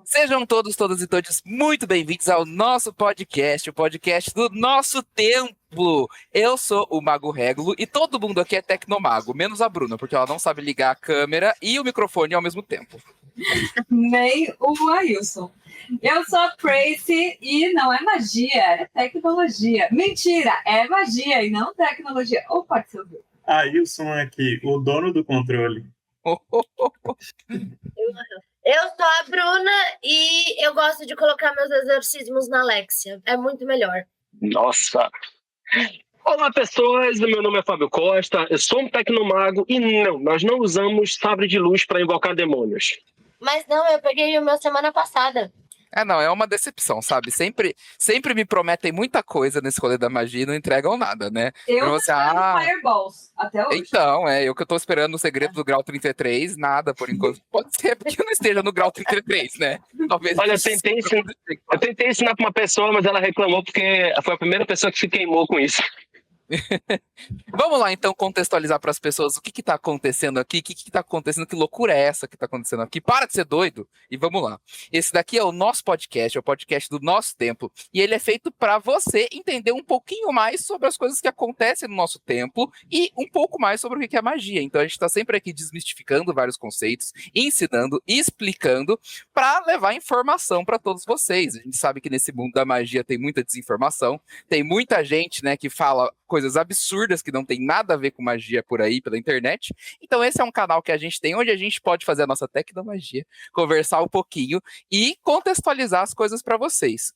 Sejam todas e todos muito bem-vindos ao nosso podcast, o podcast do nosso templo. Eu sou o Mago Régulo e todo mundo aqui é tecnomago, menos a Bruna, porque ela não sabe ligar a câmera e o microfone ao mesmo tempo. Nem o Ailson. Eu sou a Tracy e não é magia, é tecnologia. Mentira, é magia e não tecnologia. Ou pode ser o quê? Ailson aqui, o dono do controle. Eu sou a Bruna e eu gosto de colocar meus exorcismos na Alexia. É muito melhor. Nossa! Olá, pessoas. Meu nome é Fábio Costa. Eu sou um tecnomago e não, nós não usamos sabre de luz para invocar demônios. Mas não, eu peguei o meu semana passada. Não, é uma decepção, sabe? Sempre me prometem muita coisa nesse rolê da magia e não entregam nada, né? Eu tô esperando Fireballs até hoje. Então, eu que eu tô esperando o segredo do grau 33, nada por enquanto. Pode ser porque eu não esteja no grau 33, né? Talvez. Olha, eu tentei ensinar para uma pessoa, mas ela reclamou porque foi a primeira pessoa que se queimou com isso. Vamos lá, então, contextualizar para as pessoas o que está acontecendo aqui, o que está acontecendo, que loucura é essa que está acontecendo aqui. Para de ser doido e vamos lá. Esse daqui é o nosso podcast, é o podcast do nosso templo, e ele é feito para você entender um pouquinho mais sobre as coisas que acontecem no nosso templo e um pouco mais sobre o que é magia. Então, a gente está sempre aqui desmistificando vários conceitos, ensinando e explicando para levar informação para todos vocês. A gente sabe que nesse mundo da magia tem muita desinformação, tem muita gente, né, que fala coisas absurdas que não tem nada a ver com magia por aí, pela internet. Então esse é um canal que a gente tem, onde a gente pode fazer a nossa tecnomagia, conversar um pouquinho e contextualizar as coisas para vocês.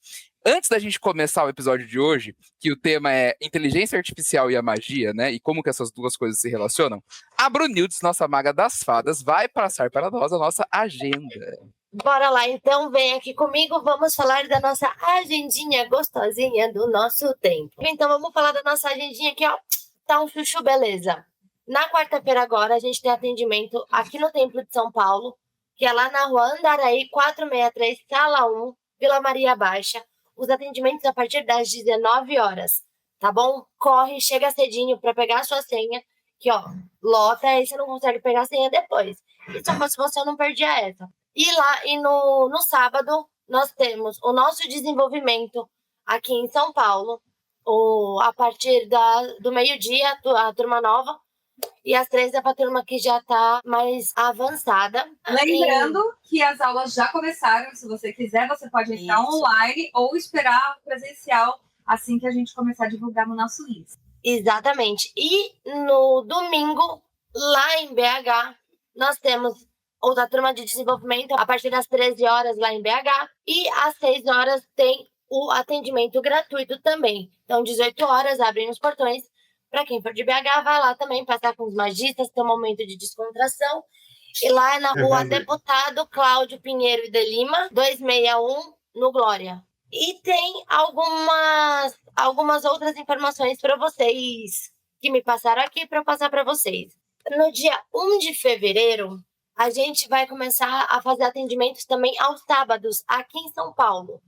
Antes da gente começar o episódio de hoje, que o tema é inteligência artificial e a magia, né, e como que essas duas coisas se relacionam, a Brunildes, nossa maga das fadas, vai passar para nós a nossa agenda. Bora lá, então vem aqui comigo, vamos falar da nossa agendinha gostosinha do nosso tempo. Então vamos falar da nossa agendinha aqui, ó, tá um chuchu, beleza. Na quarta-feira agora a gente tem atendimento aqui no Templo de São Paulo, que é lá na rua Andaraí, 463, sala 1, Vila Maria Baixa. Os atendimentos a partir das 19 horas, tá bom? Corre, chega cedinho para pegar a sua senha, que ó, lota, aí você não consegue pegar a senha depois. E se fosse você, eu não perdia essa. E no sábado, nós temos o nosso desenvolvimento aqui em São Paulo, a partir do meio-dia, a turma nova, e às 3 é para a turma que já está mais avançada. Lembrando que as aulas já começaram, se você quiser, você pode entrar online ou esperar o presencial assim que a gente começar a divulgar no nosso Insta. Exatamente. E no domingo, lá em BH, nós temos outra turma de desenvolvimento a partir das 13 horas lá em BH. E às 6 horas tem o atendimento gratuito também. Então, 18 horas, abrem os portões. Para quem for de BH, vai lá também passar com os magistas, ter um momento de descontração. E lá é na rua Deputado Cláudio Pinheiro de Lima, 261, no Glória. E tem algumas outras informações para vocês que me passaram aqui para eu passar para vocês. No dia 1 de fevereiro, a gente vai começar a fazer atendimentos também aos sábados, aqui em São Paulo.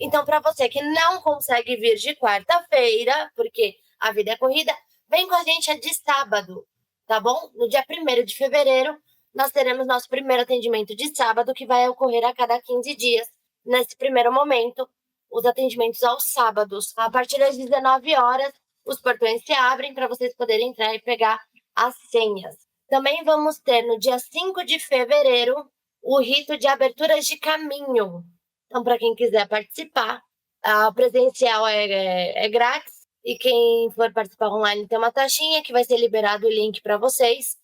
Então, para você que não consegue vir de quarta-feira, porque a vida é corrida, vem com a gente de sábado, tá bom? No dia 1º de fevereiro, nós teremos nosso primeiro atendimento de sábado, que vai ocorrer a cada 15 dias. Nesse primeiro momento, os atendimentos aos sábados. A partir das 19 horas, os portões se abrem para vocês poderem entrar e pegar as senhas. Também vamos ter no dia 5 de fevereiro o rito de aberturas de caminho. Então, para quem quiser participar, a presencial é grátis e quem for participar online tem uma taxinha que vai ser liberado o link para vocês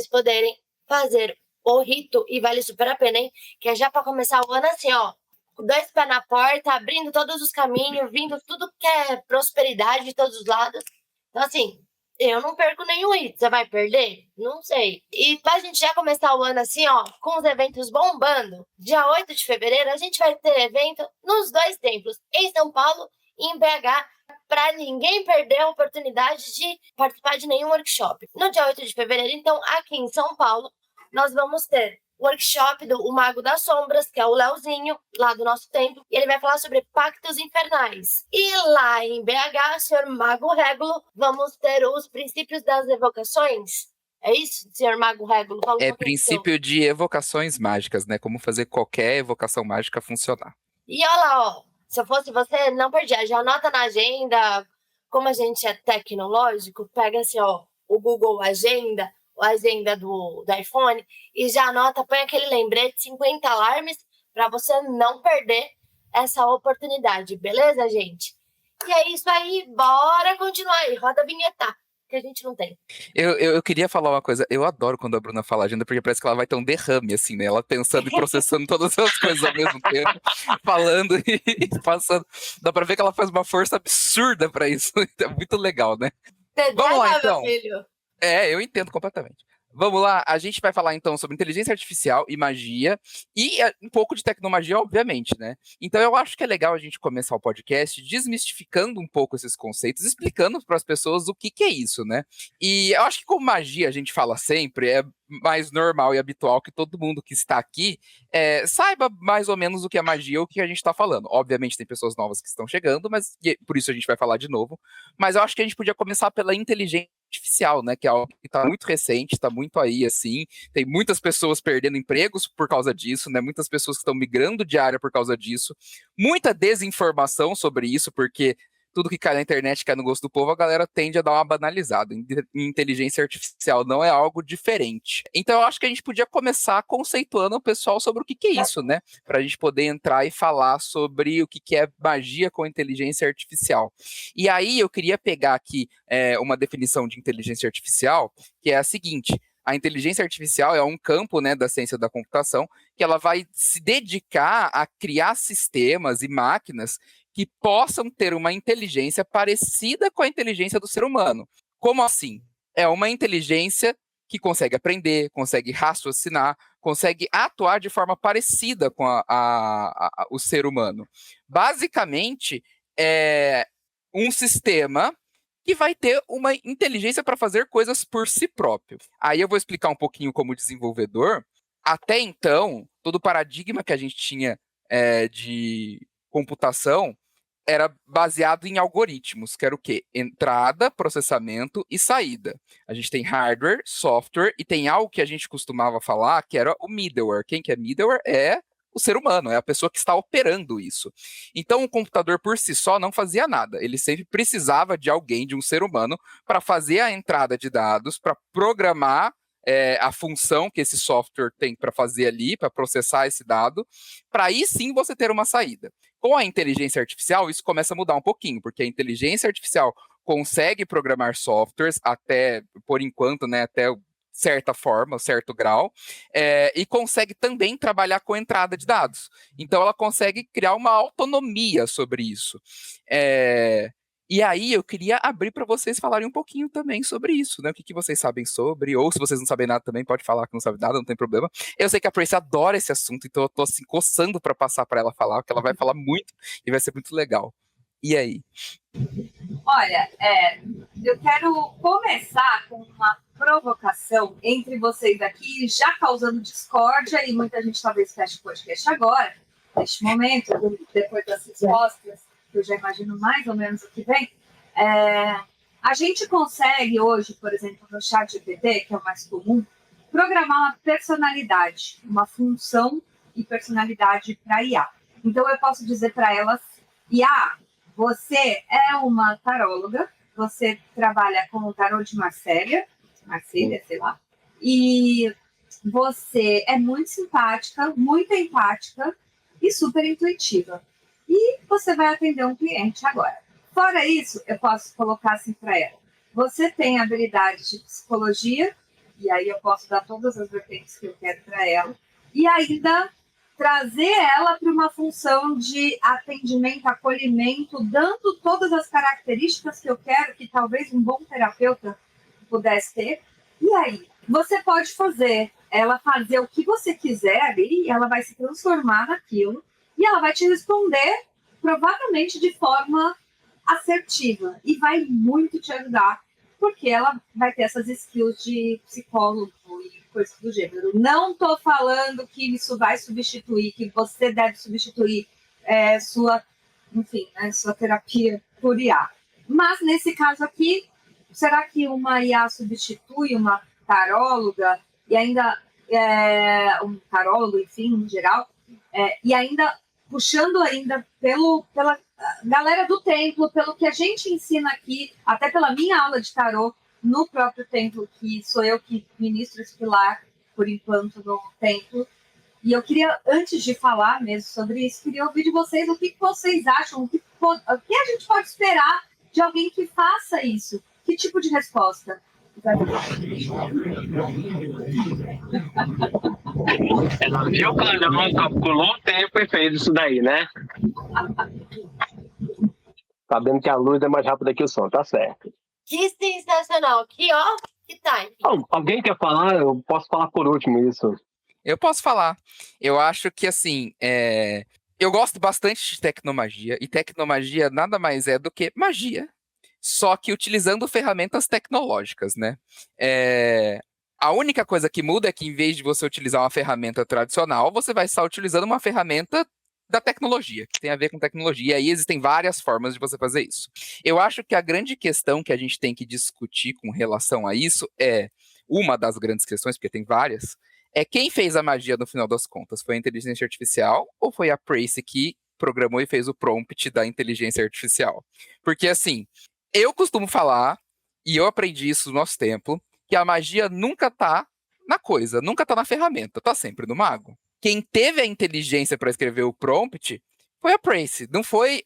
poderem fazer o rito e vale super a pena, hein? Que é já para começar o ano assim, ó, com 2 pés na porta, abrindo todos os caminhos, vindo tudo que é prosperidade de todos os lados. Então, assim, eu não perco nenhum rito. Você vai perder? Não sei. E pra gente já começar o ano assim, ó, com os eventos bombando, dia 8 de fevereiro a gente vai ter evento nos 2 templos, em São Paulo e em BH, para ninguém perder a oportunidade de participar de nenhum workshop. No dia 8 de fevereiro, então, aqui em São Paulo, nós vamos ter workshop do O Mago das Sombras, que é o Leozinho, lá do nosso templo, e ele vai falar sobre pactos infernais. E lá em BH, senhor Mago Régulo, vamos ter os princípios das evocações. É isso, senhor Mago Régulo? Fala um É pouquinho do seu. princípio de evocações mágicas, né? Como fazer qualquer evocação mágica funcionar. E olha lá, ó, se eu fosse você, não perdia, já anota na agenda. Como a gente é tecnológico, pega assim, ó, o Google Agenda, a agenda do iPhone, e já anota, põe aquele lembrete, 50 alarmes, para você não perder essa oportunidade, beleza, gente? E é isso aí, bora continuar aí, roda a vinheta, que a gente não tem. Eu queria falar uma coisa, eu adoro quando a Bruna fala agenda, porque parece que ela vai ter um derrame, assim, né? Ela pensando e processando todas as coisas ao mesmo tempo, falando e passando. Dá pra ver que ela faz uma força absurda pra isso. É muito legal, né? Vamos lá, TDAH, então. meu filho. Eu entendo completamente. Vamos lá, a gente vai falar então sobre inteligência artificial e magia e um pouco de tecnomagia, obviamente, né? Então eu acho que é legal a gente começar o podcast desmistificando um pouco esses conceitos, explicando para as pessoas o que é isso, né? E eu acho que como magia a gente fala sempre, é mais normal e habitual que todo mundo que está aqui saiba mais ou menos o que é magia ou o que a gente está falando. Obviamente tem pessoas novas que estão chegando, mas por isso a gente vai falar de novo. Mas eu acho que a gente podia começar pela inteligência artificial, né, que é algo que está muito recente, está muito aí, assim, tem muitas pessoas perdendo empregos por causa disso, né, muitas pessoas que estão migrando de área por causa disso, muita desinformação sobre isso, porque tudo que cai na internet, cai no gosto do povo, a galera tende a dar uma banalizada. Inteligência artificial não é algo diferente. Então, eu acho que a gente podia começar conceituando o pessoal sobre o que é isso, né? Para a gente poder entrar e falar sobre o que é magia com inteligência artificial. E aí, eu queria pegar aqui uma definição de inteligência artificial, que é a seguinte: a inteligência artificial é um campo, né, da ciência da computação que ela vai se dedicar a criar sistemas e máquinas que possam ter uma inteligência parecida com a inteligência do ser humano. Como assim? É uma inteligência que consegue aprender, consegue raciocinar, consegue atuar de forma parecida com o ser humano. Basicamente, é um sistema que vai ter uma inteligência para fazer coisas por si próprio. Aí eu vou explicar um pouquinho como desenvolvedor. Até então, todo o paradigma que a gente tinha de computação era baseado em algoritmos, que era o quê? Entrada, processamento e saída. A gente tem hardware, software e tem algo que a gente costumava falar que era o middleware. Quem que é middleware? É o ser humano, é a pessoa que está operando isso. Então, o computador por si só não fazia nada. Ele sempre precisava de alguém, de um ser humano, para fazer a entrada de dados, para programar a função que esse software tem para fazer ali, para processar esse dado, para aí sim você ter uma saída. Com a inteligência artificial, isso começa a mudar um pouquinho, porque a inteligência artificial consegue programar softwares até, por enquanto, né, até certa forma, certo grau, e consegue também trabalhar com entrada de dados. Então, ela consegue criar uma autonomia sobre isso. E aí, eu queria abrir para vocês falarem um pouquinho também sobre isso, né? O que vocês sabem sobre, ou se vocês não sabem nada também, pode falar que não sabe nada, não tem problema. Eu sei que a Prace adora esse assunto, então eu tô assim, coçando para passar para ela falar, porque ela vai falar muito e vai ser muito legal. E aí? Olha, eu quero começar com uma provocação entre vocês aqui, já causando discórdia, e muita gente talvez feche o podcast agora, neste momento, depois das respostas, que eu já imagino mais ou menos o que vem. A gente consegue hoje, por exemplo, no ChatGPT, que é o mais comum, programar uma personalidade, uma função e personalidade para IA. Então, eu posso dizer para elas, IA, você é uma taróloga, você trabalha com o tarô de Marcélia, sei lá, e você é muito simpática, muito empática e super intuitiva. E você vai atender um cliente agora. Fora isso, eu posso colocar assim para ela. Você tem habilidade de psicologia, e aí eu posso dar todas as vertentes que eu quero para ela, e ainda trazer ela para uma função de atendimento, acolhimento, dando todas as características que eu quero que talvez um bom terapeuta pudesse ter. E aí, você pode fazer ela fazer o que você quiser ali, e ela vai se transformar naquilo, e ela vai te responder, provavelmente de forma assertiva, e vai muito te ajudar, porque ela vai ter essas skills de psicólogo e coisas do gênero. Não estou falando que isso vai substituir, que você deve substituir sua terapia por IA. Mas, nesse caso aqui, será que uma IA substitui uma taróloga e ainda um tarólogo, enfim, em geral, e ainda puxando ainda pela galera do templo, pelo que a gente ensina aqui, até pela minha aula de tarô no próprio templo, que sou eu que ministro esse pilar, por enquanto, no templo. E eu queria, antes de falar mesmo sobre isso, queria ouvir de vocês o que vocês acham, o que a gente pode esperar de alguém que faça isso. Que tipo de resposta? Ela viu o padrão, calculou o tempo e fez isso daí, né? Sabendo que a luz é mais rápida que o som, tá certo. Que sensacional. Que time. Alguém quer falar? Eu posso falar por último isso. Eu posso falar. Eu acho que, assim, eu gosto bastante de tecnomagia, e tecnomagia nada mais é do que magia, só que utilizando ferramentas tecnológicas, né? A única coisa que muda é que, em vez de você utilizar uma ferramenta tradicional, você vai estar utilizando uma ferramenta da tecnologia, que tem a ver com tecnologia, e aí existem várias formas de você fazer isso. Eu acho que a grande questão que a gente tem que discutir com relação a isso uma das grandes questões, porque tem várias, quem fez a magia no final das contas? Foi a inteligência artificial ou foi a Prace que programou e fez o prompt da inteligência artificial? Porque, assim, eu costumo falar, e eu aprendi isso no nosso templo, que a magia nunca tá na coisa, nunca tá na ferramenta, tá sempre no mago. Quem teve a inteligência para escrever o prompt foi a Prace, não foi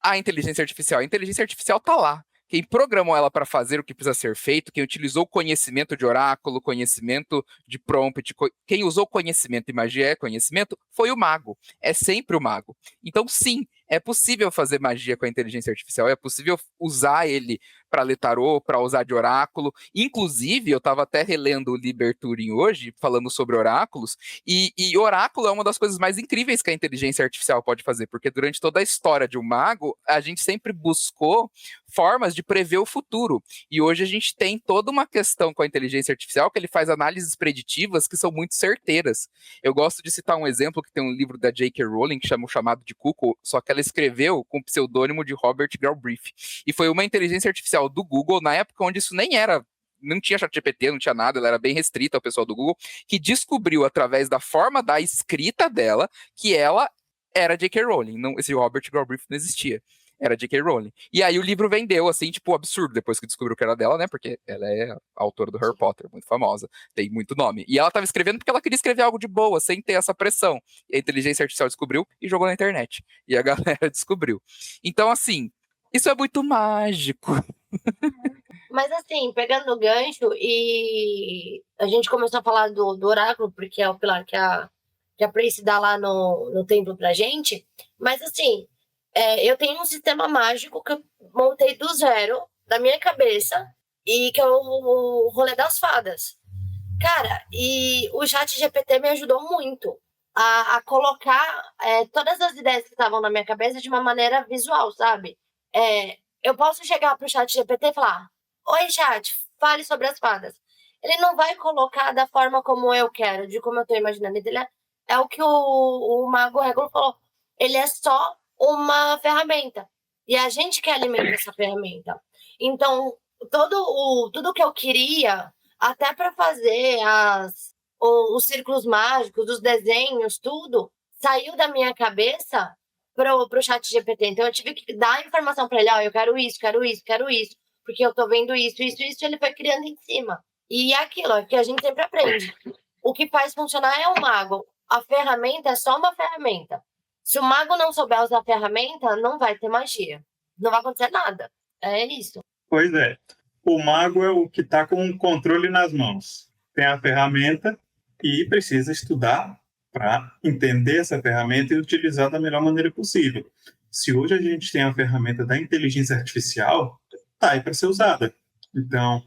a inteligência artificial. A inteligência artificial tá lá. Quem programou ela para fazer o que precisa ser feito, quem utilizou conhecimento de oráculo, conhecimento de prompt, quem usou conhecimento e magia conhecimento, foi o mago. É sempre o mago. Então, sim, é possível fazer magia com a inteligência artificial, é possível usar ele para ler tarô, para usar de oráculo. Inclusive, eu estava até relendo o Liber Turing hoje, falando sobre oráculos, e oráculo é uma das coisas mais incríveis que a inteligência artificial pode fazer, porque durante toda a história de um mago, a gente sempre buscou formas de prever o futuro. E hoje a gente tem toda uma questão com a inteligência artificial que ele faz análises preditivas que são muito certeiras. Eu gosto de citar um exemplo que tem um livro da J.K. Rowling que chama O Chamado de Cuckoo, só que ela escreveu com o pseudônimo de Robert Galbraith. E foi uma inteligência artificial do Google, na época onde isso nem era, não tinha ChatGPT, não tinha nada, ela era bem restrita ao pessoal do Google, que descobriu através da forma da escrita dela que ela era J.K. Rowling. Não, esse Robert Galbraith não existia. Era J.K. Rowling. E aí o livro vendeu, assim, tipo, absurdo, depois que descobriu que era dela, né? Porque ela é a autora do Harry Potter, muito famosa, tem muito nome. E ela tava escrevendo porque ela queria escrever algo de boa, sem ter essa pressão. E a inteligência artificial descobriu e jogou na internet. E a galera descobriu. Então, assim, isso é muito mágico. Mas assim, pegando o gancho, e a gente começou a falar do oráculo, porque é o pilar que a Prace dá lá no templo pra gente. Mas assim, eu tenho um sistema mágico que eu montei do zero, da minha cabeça, e que é o rolê das fadas. Cara, e o ChatGPT me ajudou muito a colocar todas as ideias que estavam na minha cabeça de uma maneira visual, sabe? Eu posso chegar pro ChatGPT e falar: oi, chat, fale sobre as fadas. Ele não vai colocar da forma como eu quero, de como eu tô imaginando. Ele é o que o Mago Regulo falou. Ele é só uma ferramenta. E a gente que alimenta essa ferramenta. Então, tudo que eu queria, até para fazer os círculos mágicos, os desenhos, tudo, saiu da minha cabeça pro ChatGPT. Então, eu tive que dar informação para ele: eu quero isso, quero isso, quero isso, porque eu tô vendo isso, isso, isso, e ele foi criando em cima. E é aquilo, é que a gente sempre aprende. O que faz funcionar é o mago. A ferramenta é só uma ferramenta. Se o mago não souber usar a ferramenta, não vai ter magia. Não vai acontecer nada. É isso. Pois é. O mago é o que está com o controle nas mãos. Tem a ferramenta e precisa estudar para entender essa ferramenta e utilizar da melhor maneira possível. Se hoje a gente tem a ferramenta da inteligência artificial, tá aí para ser usada. Então,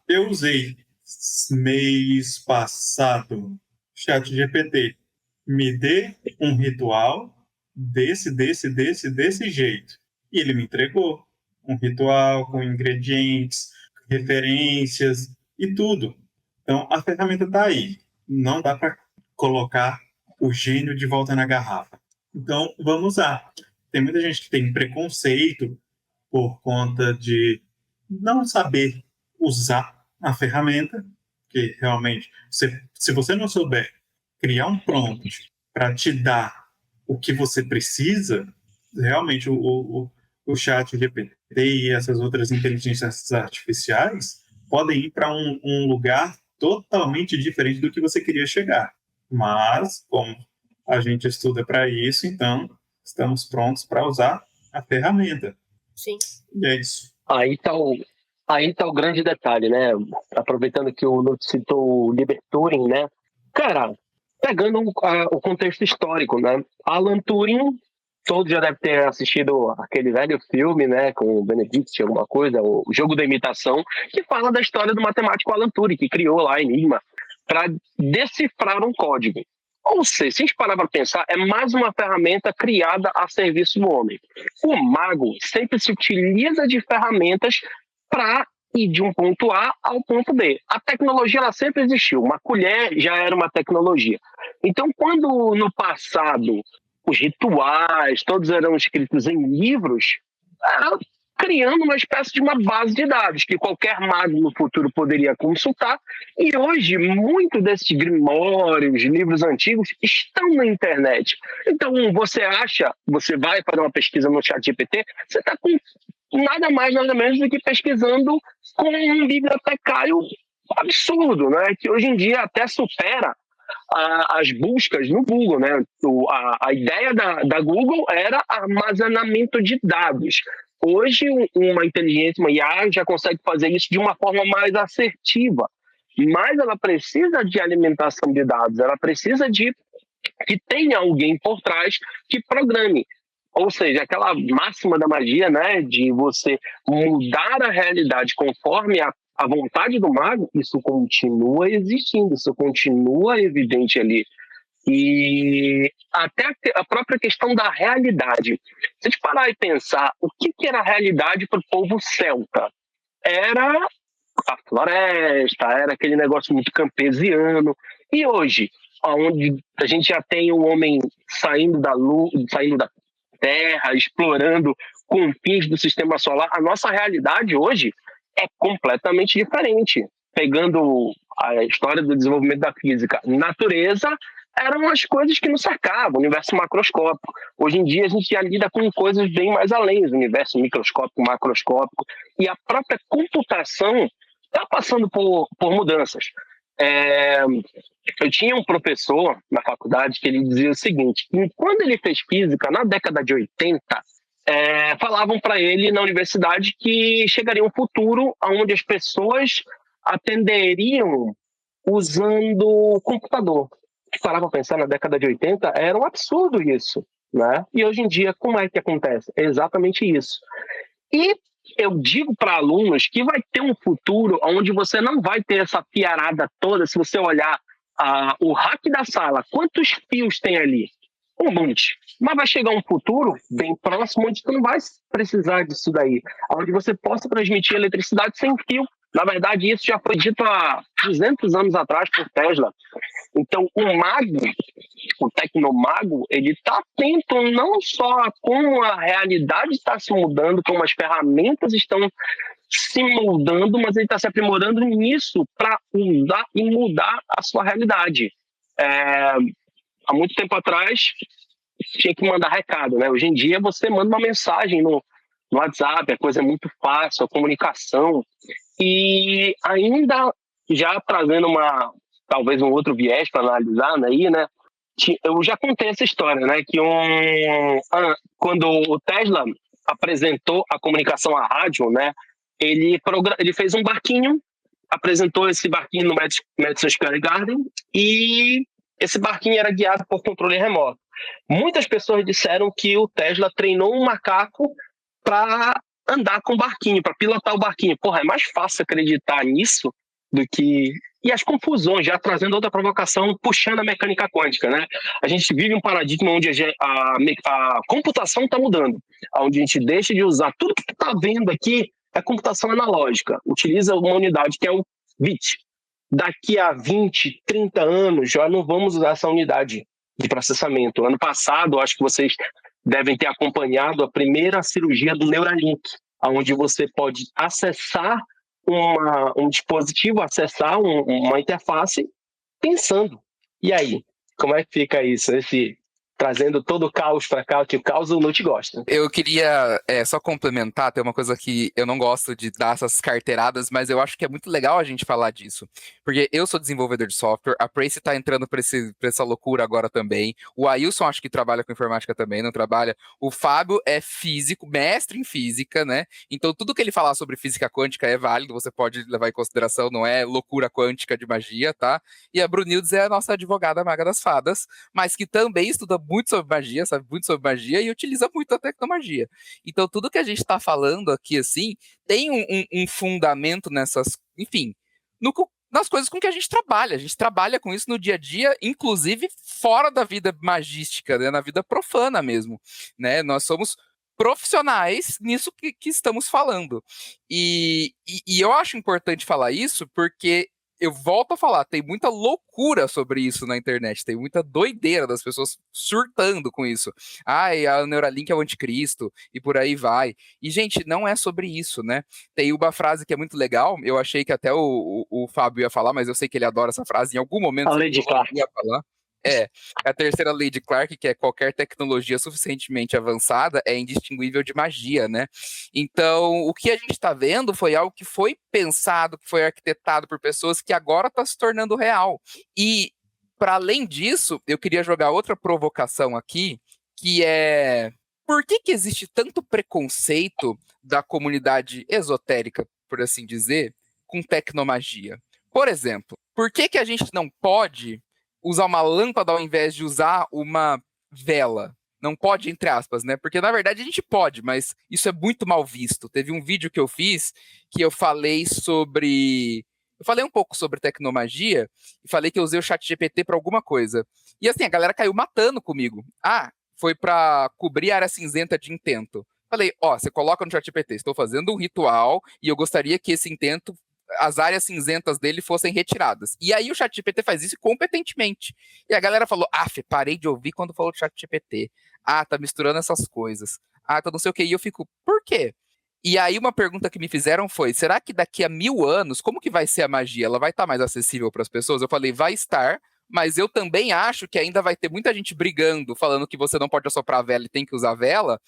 eu usei mês passado ChatGPT. Me dê um ritual desse jeito. E ele me entregou um ritual com ingredientes, referências e tudo. Então, a ferramenta está aí. Não dá para colocar o gênio de volta na garrafa. Então, vamos usar. Tem muita gente que tem preconceito por conta de não saber usar a ferramenta, Porque realmente, se você não souber criar um prompt para te dar o que você precisa, realmente o chat GPT e essas outras inteligências artificiais podem ir para um lugar totalmente diferente do que você queria chegar. Mas, como a gente estuda para isso, então estamos prontos para usar a ferramenta. Sim. E é isso. Aí tá o grande detalhe, né? Aproveitando que o Lutz citou o Liber Turing, né? Cara, pegando o contexto histórico, né? Alan Turing, todos já devem ter assistido aquele velho filme, né? Com o Benedict, alguma coisa, o Jogo da Imitação, que fala da história do matemático Alan Turing, que criou lá Enigma para decifrar um código. Ou seja, se a gente parar para pensar, é mais uma ferramenta criada a serviço do homem. O mago sempre se utiliza de ferramentas para ir de um ponto A ao ponto B. A tecnologia ela sempre existiu. Uma colher já era uma tecnologia. Então, quando no passado os rituais, todos eram escritos em livros, era criando uma espécie de uma base de dados que qualquer mago no futuro poderia consultar. E hoje, muito desses grimórios, livros antigos, estão na internet. Então, você vai fazer uma pesquisa no ChatGPT, você está com nada mais, nada menos do que pesquisando com um bibliotecário absurdo, né? Que hoje em dia até supera as buscas no Google, né? A ideia da Google era armazenamento de dados. Hoje, uma inteligência, uma IA, já consegue fazer isso de uma forma mais assertiva, mas ela precisa de alimentação de dados, ela precisa de que tenha alguém por trás que programe. Ou seja, aquela máxima da magia, né, de você mudar a realidade conforme a vontade do mago, isso continua existindo, isso continua evidente ali. E até a própria questão da realidade. Se a gente parar e pensar, o que era a realidade para o povo celta? Era a floresta, era aquele negócio muito campesiano. E hoje, onde a gente já tem o homem saindo da lua, saindo da Terra, explorando confins do sistema solar, a nossa realidade hoje é completamente diferente. Pegando a história do desenvolvimento da física, natureza eram as coisas que nos cercavam, o universo macroscópico. Hoje em dia a gente já lida com coisas bem mais além, o universo microscópico, macroscópico, e a própria computação está passando por mudanças. Eu tinha um professor na faculdade que ele dizia o seguinte, que quando ele fez física, na década de 80, falavam para ele na universidade que chegaria um futuro onde as pessoas atenderiam usando computador. Parava para pensar, na década de 80, era um absurdo isso, né? E hoje em dia, como é que acontece? É exatamente isso. E eu digo para alunos que vai ter um futuro onde você não vai ter essa piarada toda. Se você olhar o rack da sala, quantos fios tem ali? Um monte. Mas vai chegar um futuro bem próximo onde você não vai precisar disso daí, onde você possa transmitir eletricidade sem fio. Na verdade, isso já foi dito há 200 anos atrás por Tesla. Então, o mago, o tecnomago, ele está atento não só a como a realidade está se mudando, como as ferramentas estão se moldando, mas ele está se aprimorando nisso para usar e mudar a sua realidade. Há muito tempo atrás, tinha que mandar recado, né? Hoje em dia, você manda uma mensagem no WhatsApp, a coisa é muito fácil, a comunicação. E ainda já trazendo talvez um outro viés para analisar aí, né? Eu já contei essa história, né? Que quando o Tesla apresentou a comunicação à rádio, né? Ele fez um barquinho, apresentou esse barquinho no Madison Square Garden e esse barquinho era guiado por controle remoto. Muitas pessoas disseram que o Tesla treinou um macaco para andar com o barquinho, para pilotar o barquinho. Porra, é mais fácil acreditar nisso do que... E as confusões, já trazendo outra provocação, puxando a mecânica quântica, né? A gente vive um paradigma onde a computação está mudando, onde a gente deixa de usar tudo que está vendo aqui, é computação analógica. Utiliza uma unidade que é o bit. Daqui a 20, 30 anos, já não vamos usar essa unidade de processamento. Ano passado, acho que vocês devem ter acompanhado a primeira cirurgia do Neuralink, onde você pode acessar um dispositivo, acessar uma interface pensando. E aí, como é que fica isso? Trazendo todo o caos para cá, que o caos o Nut gosta. Eu queria só complementar, tem uma coisa que eu não gosto de dar essas carteiradas, mas eu acho que é muito legal a gente falar disso. Porque eu sou desenvolvedor de software, a Prace está entrando para essa loucura agora também. O Ailson acho que trabalha com informática também, não trabalha. O Fábio é físico, mestre em física, né? Então tudo que ele falar sobre física quântica é válido, você pode levar em consideração, não é loucura quântica de magia, tá? E a Brunildes é a nossa advogada maga das fadas, mas que também estuda muito sobre magia, sabe muito sobre magia e utiliza muito a tecnomagia. Então, tudo que a gente está falando aqui, assim, tem um fundamento nessas, enfim, nas coisas com que a gente trabalha. A gente trabalha com isso no dia a dia, inclusive fora da vida magística, né, na vida profana mesmo, né? Nós somos profissionais nisso que estamos falando. E eu acho importante falar isso porque eu volto a falar, tem muita loucura sobre isso na internet, tem muita doideira das pessoas surtando com isso. Ai, a Neuralink é o anticristo, e por aí vai. E, gente, não é sobre isso, né? Tem uma frase que é muito legal, eu achei que até o Fábio ia falar, mas eu sei que ele adora essa frase, em algum momento A Lady Clark ia falar. A terceira lei de Clark, que é qualquer tecnologia suficientemente avançada é indistinguível de magia, né? Então, o que a gente está vendo foi algo que foi pensado, que foi arquitetado por pessoas que agora está se tornando real. E, para além disso, eu queria jogar outra provocação aqui, que é por que existe tanto preconceito da comunidade esotérica, por assim dizer, com tecnomagia? Por exemplo, por que a gente não pode usar uma lâmpada ao invés de usar uma vela? Não pode, entre aspas, né? Porque, na verdade, a gente pode, mas isso é muito mal visto. Teve um vídeo que eu fiz que eu falei sobre... Eu falei um pouco sobre tecnomagia e falei que eu usei o ChatGPT para alguma coisa. E, assim, a galera caiu matando comigo. Foi para cobrir a área cinzenta de intento. Falei, você coloca no ChatGPT, estou fazendo um ritual e eu gostaria que esse intento, as áreas cinzentas dele fossem retiradas. E aí o ChatGPT faz isso competentemente. E a galera falou, parei de ouvir quando falou do ChatGPT. Tá misturando essas coisas. Tá não sei o que. E eu fico, por quê? E aí uma pergunta que me fizeram foi, será que daqui a 1000 anos, como que vai ser a magia? Ela vai estar mais acessível para as pessoas? Eu falei, vai estar, mas eu também acho que ainda vai ter muita gente brigando, falando que você não pode assoprar a vela e tem que usar a vela,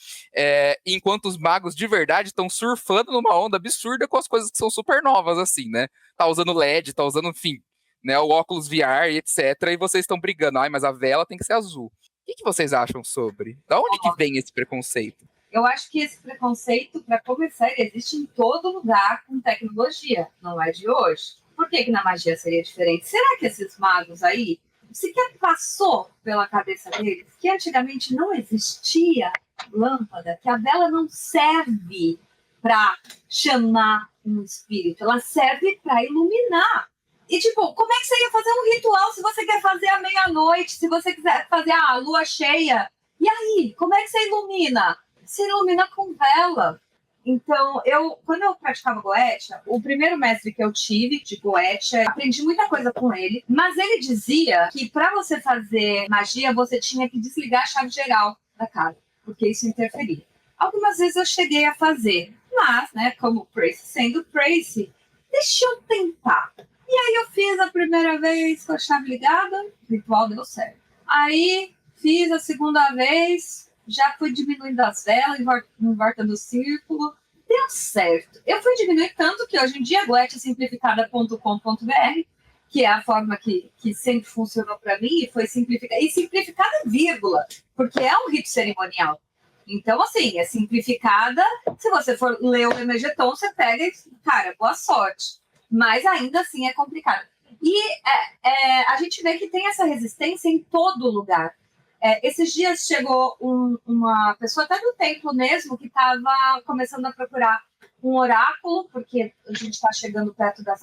enquanto os magos de verdade estão surfando numa onda absurda com as coisas que são super novas, assim, né? Tá usando LED, tá usando, enfim, né, o óculos VR e etc, e vocês estão brigando, mas a vela tem que ser azul. O que vocês acham sobre? Da onde que vem esse preconceito? Eu acho que esse preconceito, para começar, ele existe em todo lugar com tecnologia, não é de hoje. Por que na magia seria diferente? Será que esses magos aí, sequer passou pela cabeça deles que antigamente não existia lâmpada, que a vela não serve para chamar um espírito, ela serve para iluminar. E, tipo, como é que você ia fazer um ritual se você quer fazer à meia-noite, se você quiser fazer a lua cheia? E aí, como é que você ilumina? Se ilumina com vela. Então, quando eu praticava Goetia, o primeiro mestre que eu tive de Goetia, aprendi muita coisa com ele, mas ele dizia que para você fazer magia, você tinha que desligar a chave geral da casa, porque isso interferia. Algumas vezes eu cheguei a fazer, mas, né, como Prace sendo Prace, deixa eu tentar. E aí eu fiz a primeira vez com a chave ligada, o ritual deu certo. Aí fiz a segunda vez, já fui diminuindo as velas em volta do círculo, deu certo. Eu fui diminuir tanto que hoje em dia goetiasimplificada.com.br, que é a forma que sempre funcionou para mim, e foi simplificada, e simplificada em vírgula, porque é um rito cerimonial. Então, assim, é simplificada. Se você for ler o Emegeton, você pega e, cara, boa sorte. Mas ainda assim é complicado. E a gente vê que tem essa resistência em todo lugar. Esses dias chegou uma pessoa, até do templo mesmo, que estava começando a procurar um oráculo, porque a gente está chegando perto das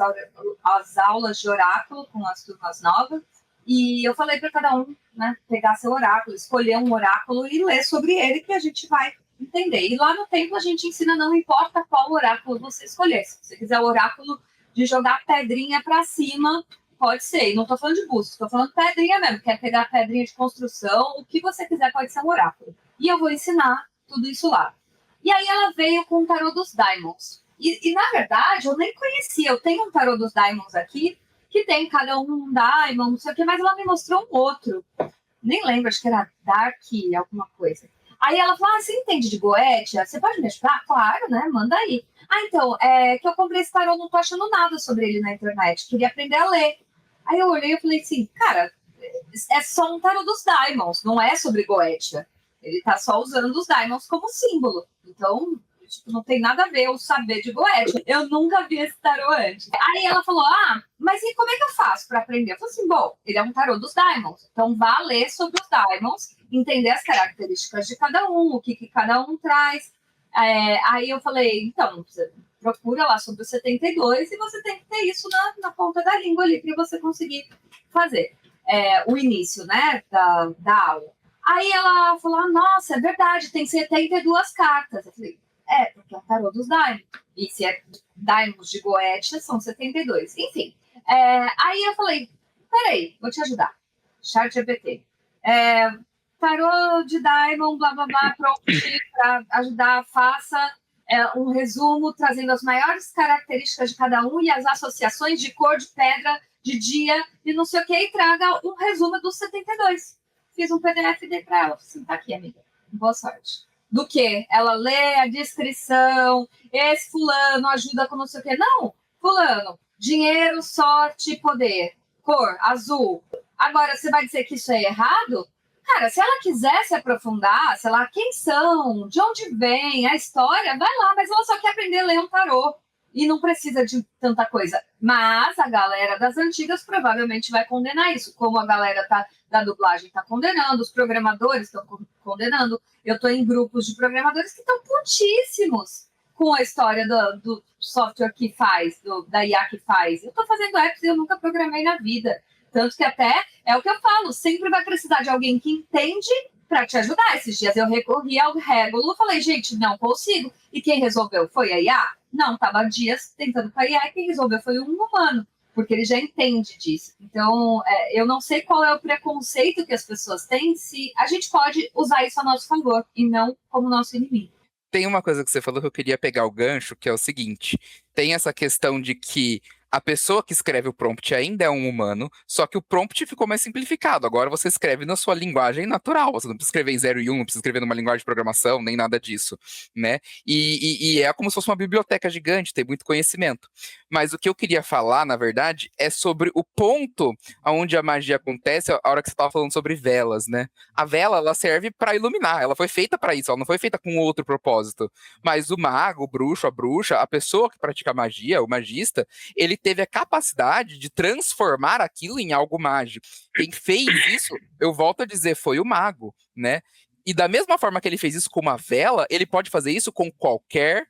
aulas de oráculo com as turmas novas. E eu falei para cada um, né, pegar seu oráculo, escolher um oráculo e ler sobre ele, que a gente vai entender. E lá no templo a gente ensina, não importa qual oráculo você escolher. Se você quiser o oráculo de jogar pedrinha para cima, pode ser. E não estou falando de busto, estou falando pedrinha mesmo. Quer pegar pedrinha de construção, o que você quiser pode ser um oráculo. E eu vou ensinar tudo isso lá. E aí ela veio com o tarô dos Diamonds. E na verdade, eu nem conhecia. Eu tenho um tarô dos Diamonds aqui, que tem cada um Diamond, não sei o que, mas ela me mostrou um outro. Nem lembro, acho que era Dark alguma coisa. Aí ela falou, você entende de Goetia? Você pode me ajudar? Claro, né? Manda aí. Então, que eu comprei esse tarô, não tô achando nada sobre ele na internet. Queria aprender a ler. Aí eu olhei e falei assim, cara, é só um tarô dos Diamonds, não é sobre Goetia. Ele tá só usando os Diamonds como símbolo. Então, não tem nada a ver o saber de Goetia. Eu nunca vi esse tarô antes. Aí ela falou, mas e como é que eu faço para aprender? Eu falei assim, bom, ele é um tarô dos Diamonds. Então, vá ler sobre os Diamonds, entender as características de cada um, o que cada um traz. Aí eu falei, então, você procura lá sobre o 72 e você tem que ter isso na ponta da língua ali para você conseguir fazer o início, né, da aula. Aí ela falou, nossa, é verdade, tem 72 cartas. Eu falei, porque é o tarô dos Diamonds. E se é Diamonds de Goetia, são 72. Enfim, aí eu falei, peraí, vou te ajudar. ChatGPT. Tarô de Diamond, blá, blá, blá, prompt para ajudar, faça um resumo, trazendo as maiores características de cada um e as associações de cor, de pedra, de dia, e não sei o que, e traga um resumo dos 72. Fiz um PDF e dei para ela. Falei assim, tá aqui, amiga. Boa sorte. Do que? Ela lê a descrição, esse fulano ajuda com não sei o quê. Não, fulano, dinheiro, sorte, poder, cor, azul. Agora, você vai dizer que isso é errado? Cara, se ela quiser se aprofundar, sei lá, quem são, de onde vem, a história, vai lá, mas ela só quer aprender a ler um tarô. E não precisa de tanta coisa. Mas a galera das antigas provavelmente vai condenar isso, como a galera da dublagem está condenando, os programadores estão condenando. Eu estou em grupos de programadores que estão putíssimos com a história do software que faz, da IA que faz. Eu estou fazendo apps e eu nunca programei na vida. Tanto que até é o que eu falo, sempre vai precisar de alguém que entende para te ajudar. Esses dias eu recorri ao Régulo e falei, gente, não consigo. E quem resolveu foi a IA? Não, estava dias tentando com a IA e quem resolveu foi um humano, porque ele já entende disso. Então, eu não sei qual é o preconceito que as pessoas têm, se a gente pode usar isso a nosso favor e não como nosso inimigo. Tem uma coisa que você falou que eu queria pegar o gancho, que é o seguinte: tem essa questão de que a pessoa que escreve o prompt ainda é um humano, só que o prompt ficou mais simplificado. Agora você escreve na sua linguagem natural, você não precisa escrever em 0 e 1, não precisa escrever numa linguagem de programação, nem nada disso, né? E é como se fosse uma biblioteca gigante, tem muito conhecimento. Mas o que eu queria falar, na verdade, é sobre o ponto onde a magia acontece, a hora que você estava falando sobre velas, né? A vela, ela serve para iluminar, ela foi feita para isso, ela não foi feita com outro propósito. Mas o mago, o bruxo, a bruxa, a pessoa que pratica magia, o magista, ele teve a capacidade de transformar aquilo em algo mágico. Quem fez isso, eu volto a dizer, foi o mago, né? E da mesma forma que ele fez isso com uma vela, ele pode fazer isso com qualquer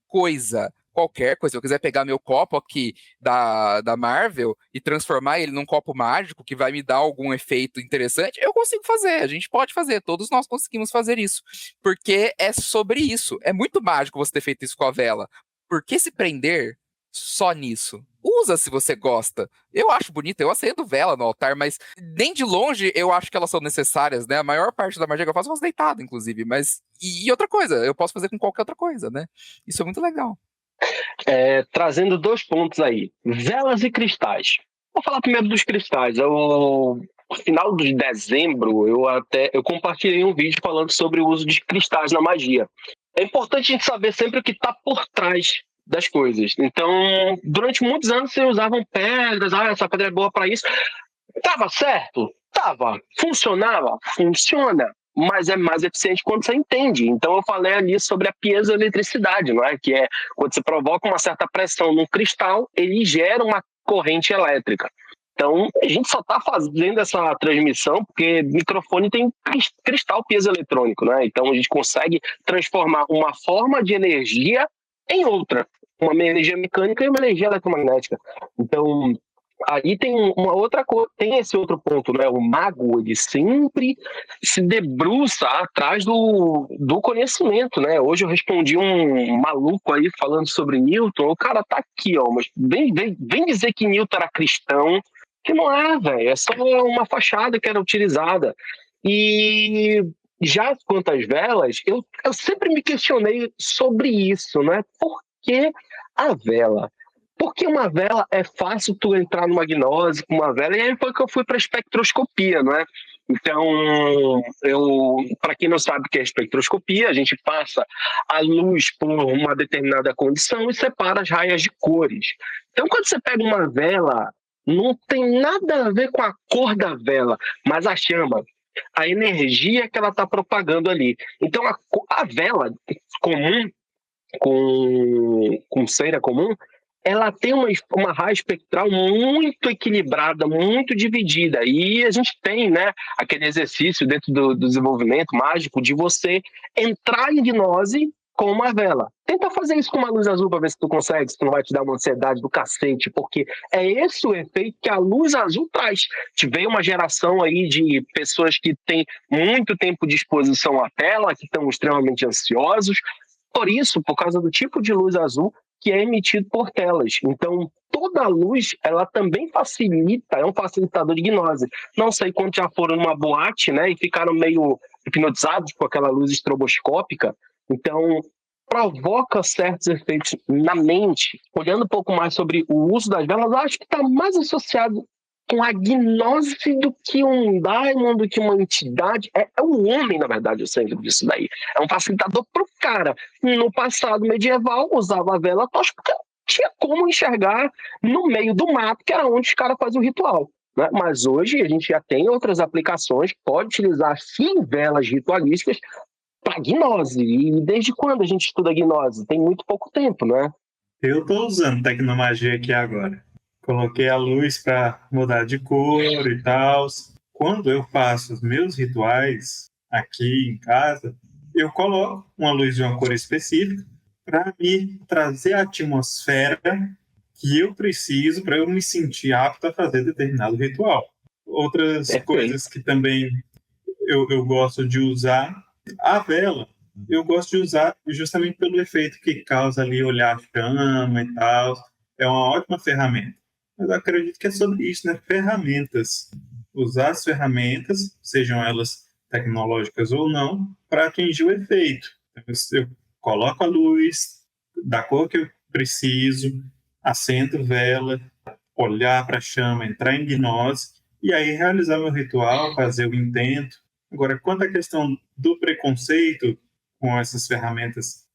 coisa. Qualquer coisa. Se eu quiser pegar meu copo aqui da Marvel e transformar ele num copo mágico que vai me dar algum efeito interessante, eu consigo fazer. A gente pode fazer. Todos nós conseguimos fazer isso. Porque é sobre isso. É muito mágico você ter feito isso com a vela. Por que se prender só nisso? Usa se você gosta. Eu acho bonito, eu acendo vela no altar, mas nem de longe eu acho que elas são necessárias, né? A maior parte da magia que eu faço deitado, inclusive. Mas, e outra coisa, eu posso fazer com qualquer outra coisa, né? Isso é muito legal. Trazendo 2 pontos aí. Velas e cristais. Vou falar primeiro dos cristais. No final de dezembro, eu compartilhei um vídeo falando sobre o uso de cristais na magia. É importante a gente saber sempre o que está por trás das coisas. Então, durante muitos anos, se usavam pedras, essa pedra é boa para isso. Tava certo? Tava. Funcionava? Funciona. Mas é mais eficiente quando você entende. Então eu falei ali sobre a piezoeletricidade, não é? Que é quando você provoca uma certa pressão num cristal, ele gera uma corrente elétrica. Então a gente só está fazendo essa transmissão porque microfone tem cristal piezoeletrônico, né? Então a gente consegue transformar uma forma de energia em outra. Uma energia mecânica e uma energia eletromagnética. Então aí tem uma outra coisa, tem esse outro ponto, né? O mago, ele sempre se debruça atrás do conhecimento, né? Hoje eu respondi um maluco aí falando sobre Newton, o cara tá aqui, ó, mas vem dizer que Newton era cristão, que não é, velho, é só uma fachada que era utilizada. E já quanto às velas, eu sempre me questionei sobre isso, né? Por que a vela. Porque uma vela é fácil tu entrar numa gnose com uma vela, e aí foi que eu fui para a espectroscopia, não é? Então, para quem não sabe o que é espectroscopia, a gente passa a luz por uma determinada condição e separa as raias de cores. Então, quando você pega uma vela, não tem nada a ver com a cor da vela, mas a chama, a energia que ela está propagando ali. Então, a vela comum, com cera comum, ela tem uma raia espectral muito equilibrada, muito dividida. E a gente tem, né, aquele exercício dentro do desenvolvimento mágico de você entrar em gnose com uma vela. Tenta fazer isso com uma luz azul para ver se tu consegue, se tu não vai te dar uma ansiedade do cacete, porque é esse o efeito que a luz azul traz. Tive uma geração aí de pessoas que têm muito tempo de exposição à tela, que estão extremamente ansiosos, por causa do tipo de luz azul que é emitido por telas. Então, toda a luz, ela também facilita, é um facilitador de gnose. Não sei quantos já foram numa boate, né, e ficaram meio hipnotizados com aquela luz estroboscópica. Então, provoca certos efeitos na mente. Olhando um pouco mais sobre o uso das velas, eu acho que está mais associado com a gnose do que um daimon, do que uma entidade. É um homem, na verdade, o centro disso daí. É um facilitador pro cara. No passado medieval, usava a vela tocha porque tinha como enxergar no meio do mato, que era onde os caras faziam o ritual, né? Mas hoje a gente já tem outras aplicações, pode utilizar sim velas ritualísticas para gnose. E desde quando a gente estuda gnose? Tem muito pouco tempo, né? Eu estou usando tecnomagia aqui agora. Coloquei a luz para mudar de cor e tal. Quando eu faço os meus rituais aqui em casa, eu coloco uma luz de uma cor específica para me trazer a atmosfera que eu preciso para eu me sentir apto a fazer determinado ritual. Outras coisas que também eu gosto de usar, a vela. Eu gosto de usar justamente pelo efeito que causa ali olhar a chama e tal. É uma ótima ferramenta. Mas eu acredito que é sobre isso, né? Ferramentas. Usar as ferramentas, sejam elas tecnológicas ou não, para atingir o efeito. Eu coloco a luz da cor que eu preciso, acendo vela, olhar para a chama, entrar em gnose e aí realizar meu ritual, fazer o intento. Agora, quanto à questão do preconceito com essas ferramentas,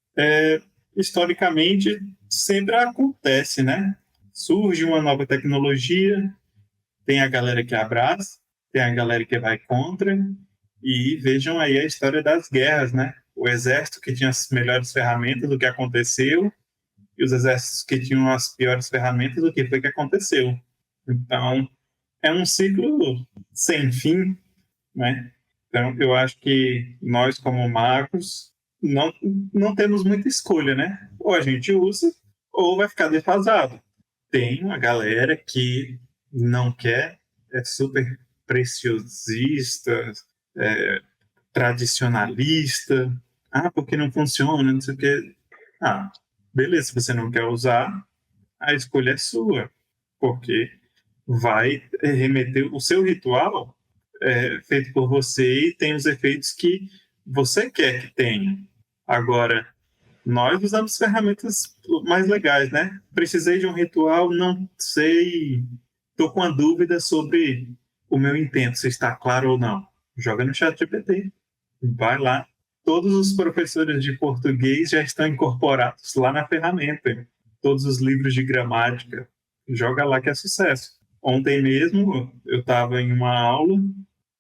historicamente sempre acontece, né? Surge uma nova tecnologia, tem a galera que abraça, tem a galera que vai contra, e vejam aí a história das guerras, né? O exército que tinha as melhores ferramentas do que aconteceu, e os exércitos que tinham as piores ferramentas do que foi que aconteceu. Então, é um ciclo sem fim, né? Então, eu acho que nós, como magos, não temos muita escolha, né? Ou a gente usa, ou vai ficar defasado. Tem uma galera que não quer, é super preciosista, tradicionalista. Porque não funciona, não sei o quê. Beleza, se você não quer usar, a escolha é sua, porque vai remeter o seu ritual feito por você e tem os efeitos que você quer que tenha. Agora, nós usamos ferramentas mais legais, né? Precisei de um ritual, não sei, estou com a dúvida sobre o meu intento, se está claro ou não. Joga no ChatGPT, vai lá. Todos os professores de português já estão incorporados lá na ferramenta. Todos os livros de gramática, joga lá que é sucesso. Ontem mesmo eu estava em uma aula,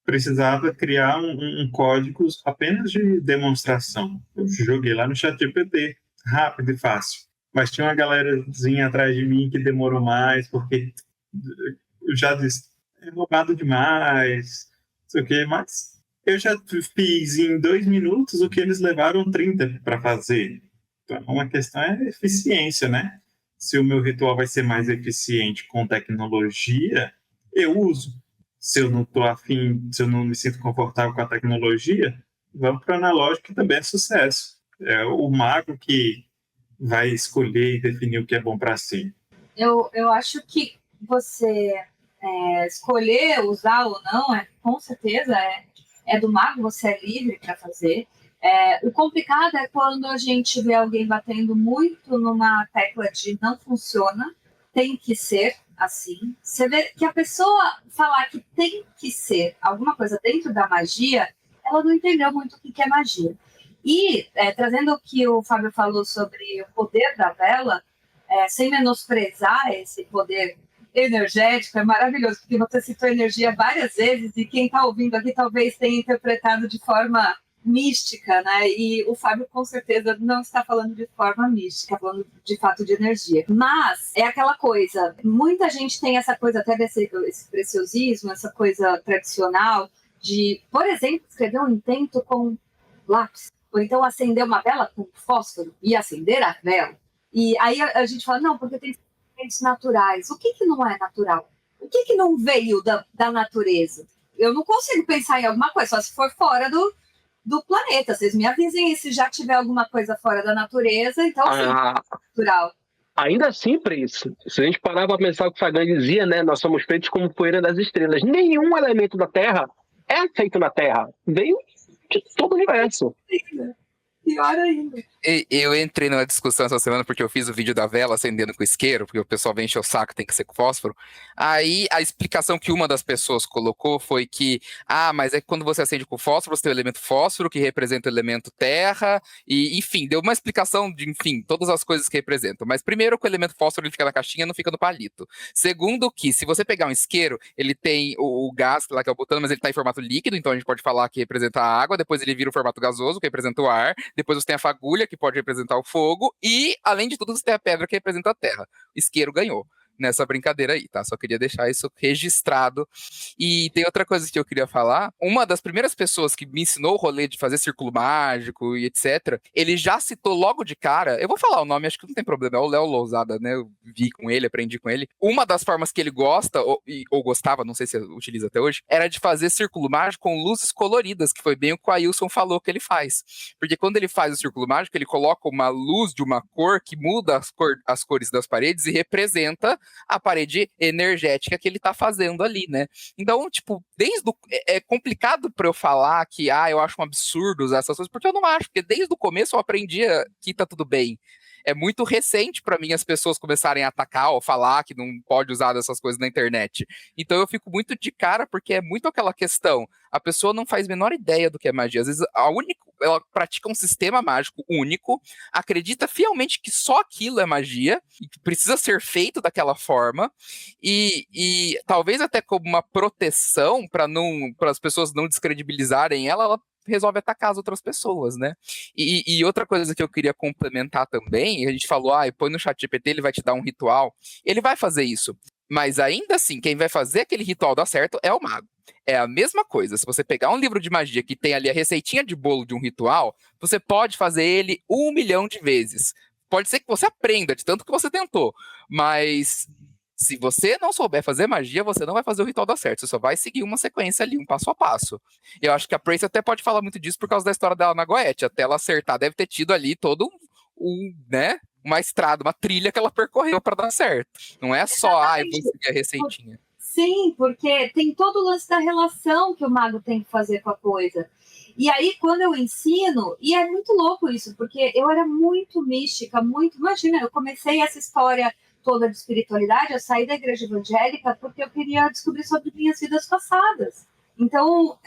precisava criar um código apenas de demonstração. Eu joguei lá no ChatGPT, rápido e fácil. Mas tinha uma galerazinha atrás de mim que demorou mais, porque eu já disse, é roubado demais, não sei o quê, mas eu já fiz em 2 minutos o que eles levaram 30 para fazer. Então, a questão é eficiência, né? Se o meu ritual vai ser mais eficiente com tecnologia, eu uso. Se eu não estou afim, se eu não me sinto confortável com a tecnologia, vamos para o analógico, que também é sucesso. É o mago que vai escolher e definir o que é bom para si. Eu acho que você escolher usar ou não, com certeza é do mago, você é livre para fazer. O complicado é quando a gente vê alguém batendo muito numa tecla de não funciona, tem que ser assim. Você vê que a pessoa falar que tem que ser alguma coisa dentro da magia, ela não entendeu muito o que é magia. E, trazendo o que o Fábio falou sobre o poder da vela, sem menosprezar esse poder energético, é maravilhoso, porque você citou energia várias vezes e quem está ouvindo aqui talvez tenha interpretado de forma mística, né? E o Fábio com certeza não está falando de forma mística, falando de fato de energia. Mas é aquela coisa, muita gente tem essa coisa até esse preciosismo, essa coisa tradicional de, por exemplo, escrever um intento com lápis, ou então acender uma vela com fósforo e acender a vela. E aí a gente fala, não, porque tem elementos naturais. O que não é natural? O que não veio da natureza? Eu não consigo pensar em alguma coisa, só se for fora do planeta. Vocês me avisem se já tiver alguma coisa fora da natureza, então sim, natural. Ainda assim, Pris, se a gente parar para pensar o que o Sagan dizia, né? Nós somos feitos como poeira das estrelas. Nenhum elemento da Terra é feito na Terra. Veio de todo o universo. Pior ainda. Eu entrei numa discussão essa semana porque eu fiz o vídeo da vela acendendo com isqueiro, porque o pessoal vem encher o saco, tem que ser com fósforo. Aí a explicação que uma das pessoas colocou foi que, mas é que quando você acende com fósforo, você tem o elemento fósforo, que representa o elemento terra, e enfim, deu uma explicação de, enfim, todas as coisas que representam. Mas primeiro que o elemento fósforo ele fica na caixinha, não fica no palito. Segundo que, se você pegar um isqueiro, ele tem o gás lá que é o botão, mas ele está em formato líquido, então a gente pode falar que representa a água, depois ele vira o formato gasoso, que representa o ar, depois você tem a fagulha, que pode representar o fogo, e, além de tudo, você tem a pedra, que representa a terra. Isqueiro ganhou nessa brincadeira aí, tá? Só queria deixar isso registrado. E tem outra coisa que eu queria falar. Uma das primeiras pessoas que me ensinou o rolê de fazer círculo mágico e etc., ele já citou logo de cara, eu vou falar o nome, acho que não tem problema, é o Léo Lousada, né? Eu vi com ele, aprendi com ele. Uma das formas que ele gosta, ou gostava, não sei se utiliza até hoje, era de fazer círculo mágico com luzes coloridas, que foi bem o que o Ailson falou que ele faz. Porque quando ele faz o círculo mágico, ele coloca uma luz de uma cor que muda as cores das paredes e representa a parede energética que ele tá fazendo ali, né? Então, tipo, é complicado para eu falar que, eu acho um absurdo usar essas coisas, porque eu não acho, porque desde o começo eu aprendi que tá tudo bem. É muito recente para mim as pessoas começarem a atacar ou falar que não pode usar dessas coisas na internet. Então eu fico muito de cara, porque é muito aquela questão, a pessoa não faz a menor ideia do que é magia. Às vezes ela pratica um sistema mágico único, acredita fielmente que só aquilo é magia, e que precisa ser feito daquela forma, e talvez até como uma proteção para as pessoas não descredibilizarem ela resolve atacar as outras pessoas, né? E outra coisa que eu queria complementar também, a gente falou, põe no ChatGPT, ele vai te dar um ritual. Ele vai fazer isso, mas ainda assim, quem vai fazer aquele ritual dar certo é o mago. É a mesma coisa, se você pegar um livro de magia que tem ali a receitinha de bolo de um ritual, você pode fazer ele 1 milhão de vezes. Pode ser que você aprenda de tanto que você tentou, mas se você não souber fazer magia, você não vai fazer o ritual dar certo. Você só vai seguir uma sequência ali, um passo a passo. Eu acho que a Prace até pode falar muito disso por causa da história dela na Goethe. Até ela acertar, deve ter tido ali todo né, uma estrada, uma trilha que ela percorreu para dar certo. Não é só, eu vou seguir a receitinha. Sim, porque tem todo o lance da relação que o mago tem que fazer com a coisa. E aí, quando eu ensino, e é muito louco isso, porque eu era muito mística, imagina, eu comecei essa história toda de espiritualidade, eu saí da igreja evangélica porque eu queria descobrir sobre minhas vidas passadas. Então,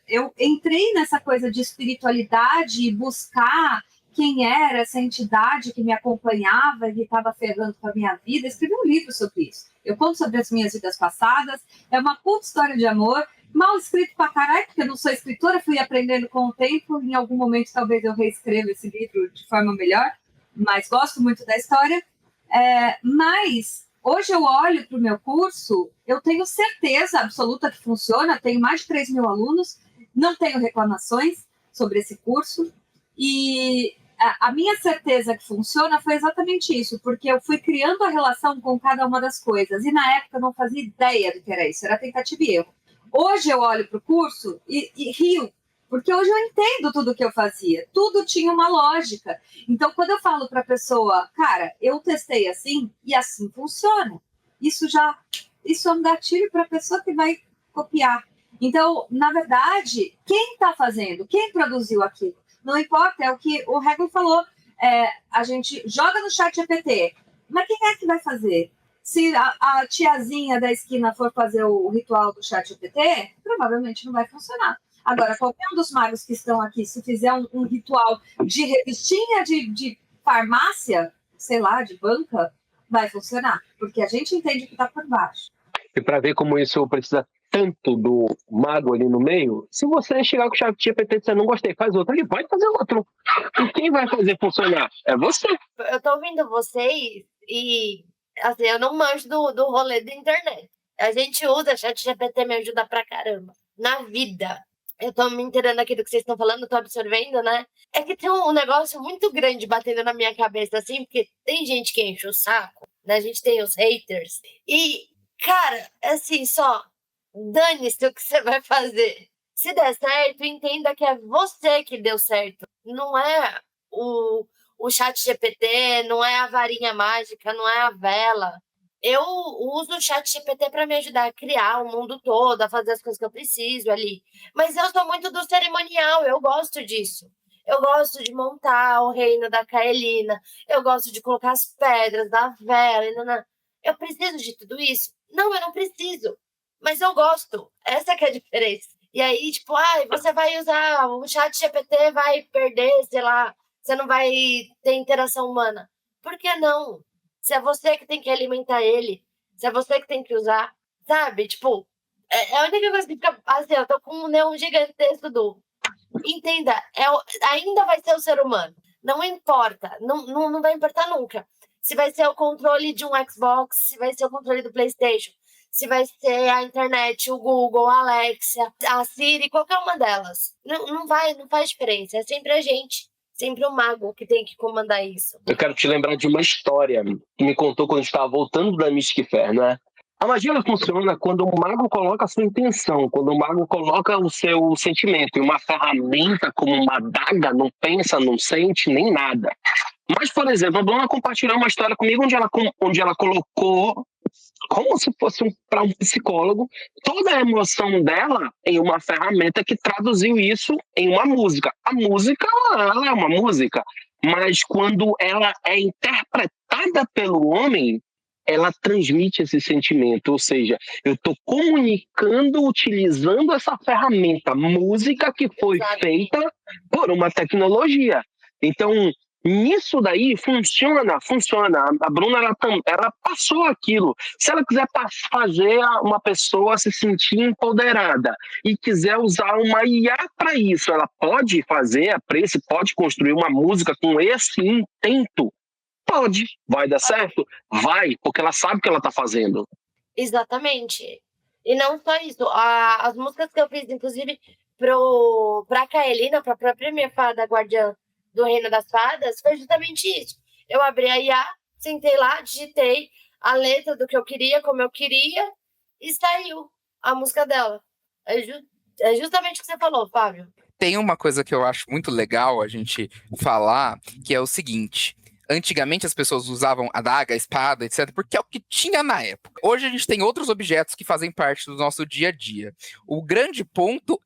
eu entrei nessa coisa de espiritualidade e buscar quem era essa entidade que me acompanhava e que estava ferrando com a minha vida. Escrevi um livro sobre isso. Eu conto sobre as minhas vidas passadas, é uma puta história de amor, mal escrito pra caralho, porque eu não sou escritora, fui aprendendo com o tempo, em algum momento talvez eu reescreva esse livro de forma melhor, mas gosto muito da história. Mas hoje eu olho para o meu curso, eu tenho certeza absoluta que funciona, tenho mais de 3 mil alunos, não tenho reclamações sobre esse curso, e a minha certeza que funciona foi exatamente isso, porque eu fui criando a relação com cada uma das coisas, e na época eu não fazia ideia do que era isso, era tentativa e erro. Hoje eu olho para o curso e rio, porque hoje eu entendo tudo que eu fazia, tudo tinha uma lógica. Então, quando eu falo para a pessoa, cara, eu testei assim e assim funciona, isso é um gatilho para a pessoa que vai copiar. Então, na verdade, quem está fazendo, quem produziu aquilo? Não importa, é o que o Hegel falou. A gente joga no chat GPT, mas quem é que vai fazer? Se a tiazinha da esquina for fazer o ritual do chat GPT, provavelmente não vai funcionar. Agora, qualquer um dos magos que estão aqui, se fizer um ritual de revistinha de farmácia, sei lá, de banca, vai funcionar, porque a gente entende o que está por baixo. E para ver como isso precisa tanto do mago ali no meio, se você chegar com o chat GPT e você não gostei, faz outro, ele pode fazer outro. E quem vai fazer funcionar? É você. Eu tô ouvindo vocês e, assim, eu não manjo do rolê da internet. A gente usa chat GPT, me ajuda pra caramba. Na vida. Eu tô me inteirando aqui do que vocês estão falando, tô absorvendo, né? É que tem um negócio muito grande batendo na minha cabeça, assim, porque tem gente que enche o saco, né? A gente tem os haters. E, cara, assim, só dane-se o que você vai fazer. Se der certo, entenda que é você que deu certo. Não é o chat GPT, não é a varinha mágica, não é a vela. Eu uso o chat GPT para me ajudar a criar o mundo todo, a fazer as coisas que eu preciso ali. Mas eu sou muito do cerimonial, eu gosto disso. Eu gosto de montar o reino da Kaelina, eu gosto de colocar as pedras da vela. Eu preciso de tudo isso? Não, eu não preciso. Mas eu gosto. Essa que é a diferença. E aí, tipo, você vai usar o chat GPT, vai perder, sei lá, você não vai ter interação humana. Por que não? Se é você que tem que alimentar ele, se é você que tem que usar, sabe? Tipo, é a única coisa que fica assim, eu tô com um neon gigantesco Entenda, ainda vai ser o ser humano. Não importa, não vai importar nunca. Se vai ser o controle de um Xbox, se vai ser o controle do PlayStation, se vai ser a internet, o Google, a Alexa, a Siri, qualquer uma delas. Não faz diferença, é sempre a gente. Sempre o mago que tem que comandar isso. Eu quero te lembrar de uma história que me contou quando a gente estava voltando da Mystic Fair, né? A magia ela funciona quando o mago coloca a sua intenção, quando o mago coloca o seu sentimento. E uma ferramenta como uma adaga não pensa, não sente, nem nada. Mas, por exemplo, a Bruna compartilhou uma história comigo onde ela colocou, como se fosse para um psicólogo, toda a emoção dela em uma ferramenta que traduziu isso em uma música. A música, ela é uma música, mas quando ela é interpretada pelo homem, ela transmite esse sentimento, ou seja, eu estou comunicando utilizando essa ferramenta, música que foi feita por uma tecnologia. Então, nisso daí funciona. A Bruna ela passou aquilo. Se ela quiser fazer uma pessoa se sentir empoderada e quiser usar uma IA para isso, ela pode fazer a preço, pode construir uma música com esse intento. Pode. Vai dar certo? Vai, porque ela sabe o que ela está fazendo. Exatamente. E não só isso. As músicas que eu fiz, inclusive, pra Kaelina, pra própria minha fada guardiã do Reino das Fadas, foi justamente isso. Eu abri a IA, sentei lá, digitei a letra do que eu queria, como eu queria, e saiu a música dela. É justamente o que você falou, Fábio. Tem uma coisa que eu acho muito legal a gente falar, que é o seguinte. Antigamente as pessoas usavam adaga, espada, etc., porque é o que tinha na época. Hoje a gente tem outros objetos que fazem parte do nosso dia a dia. O grande ponto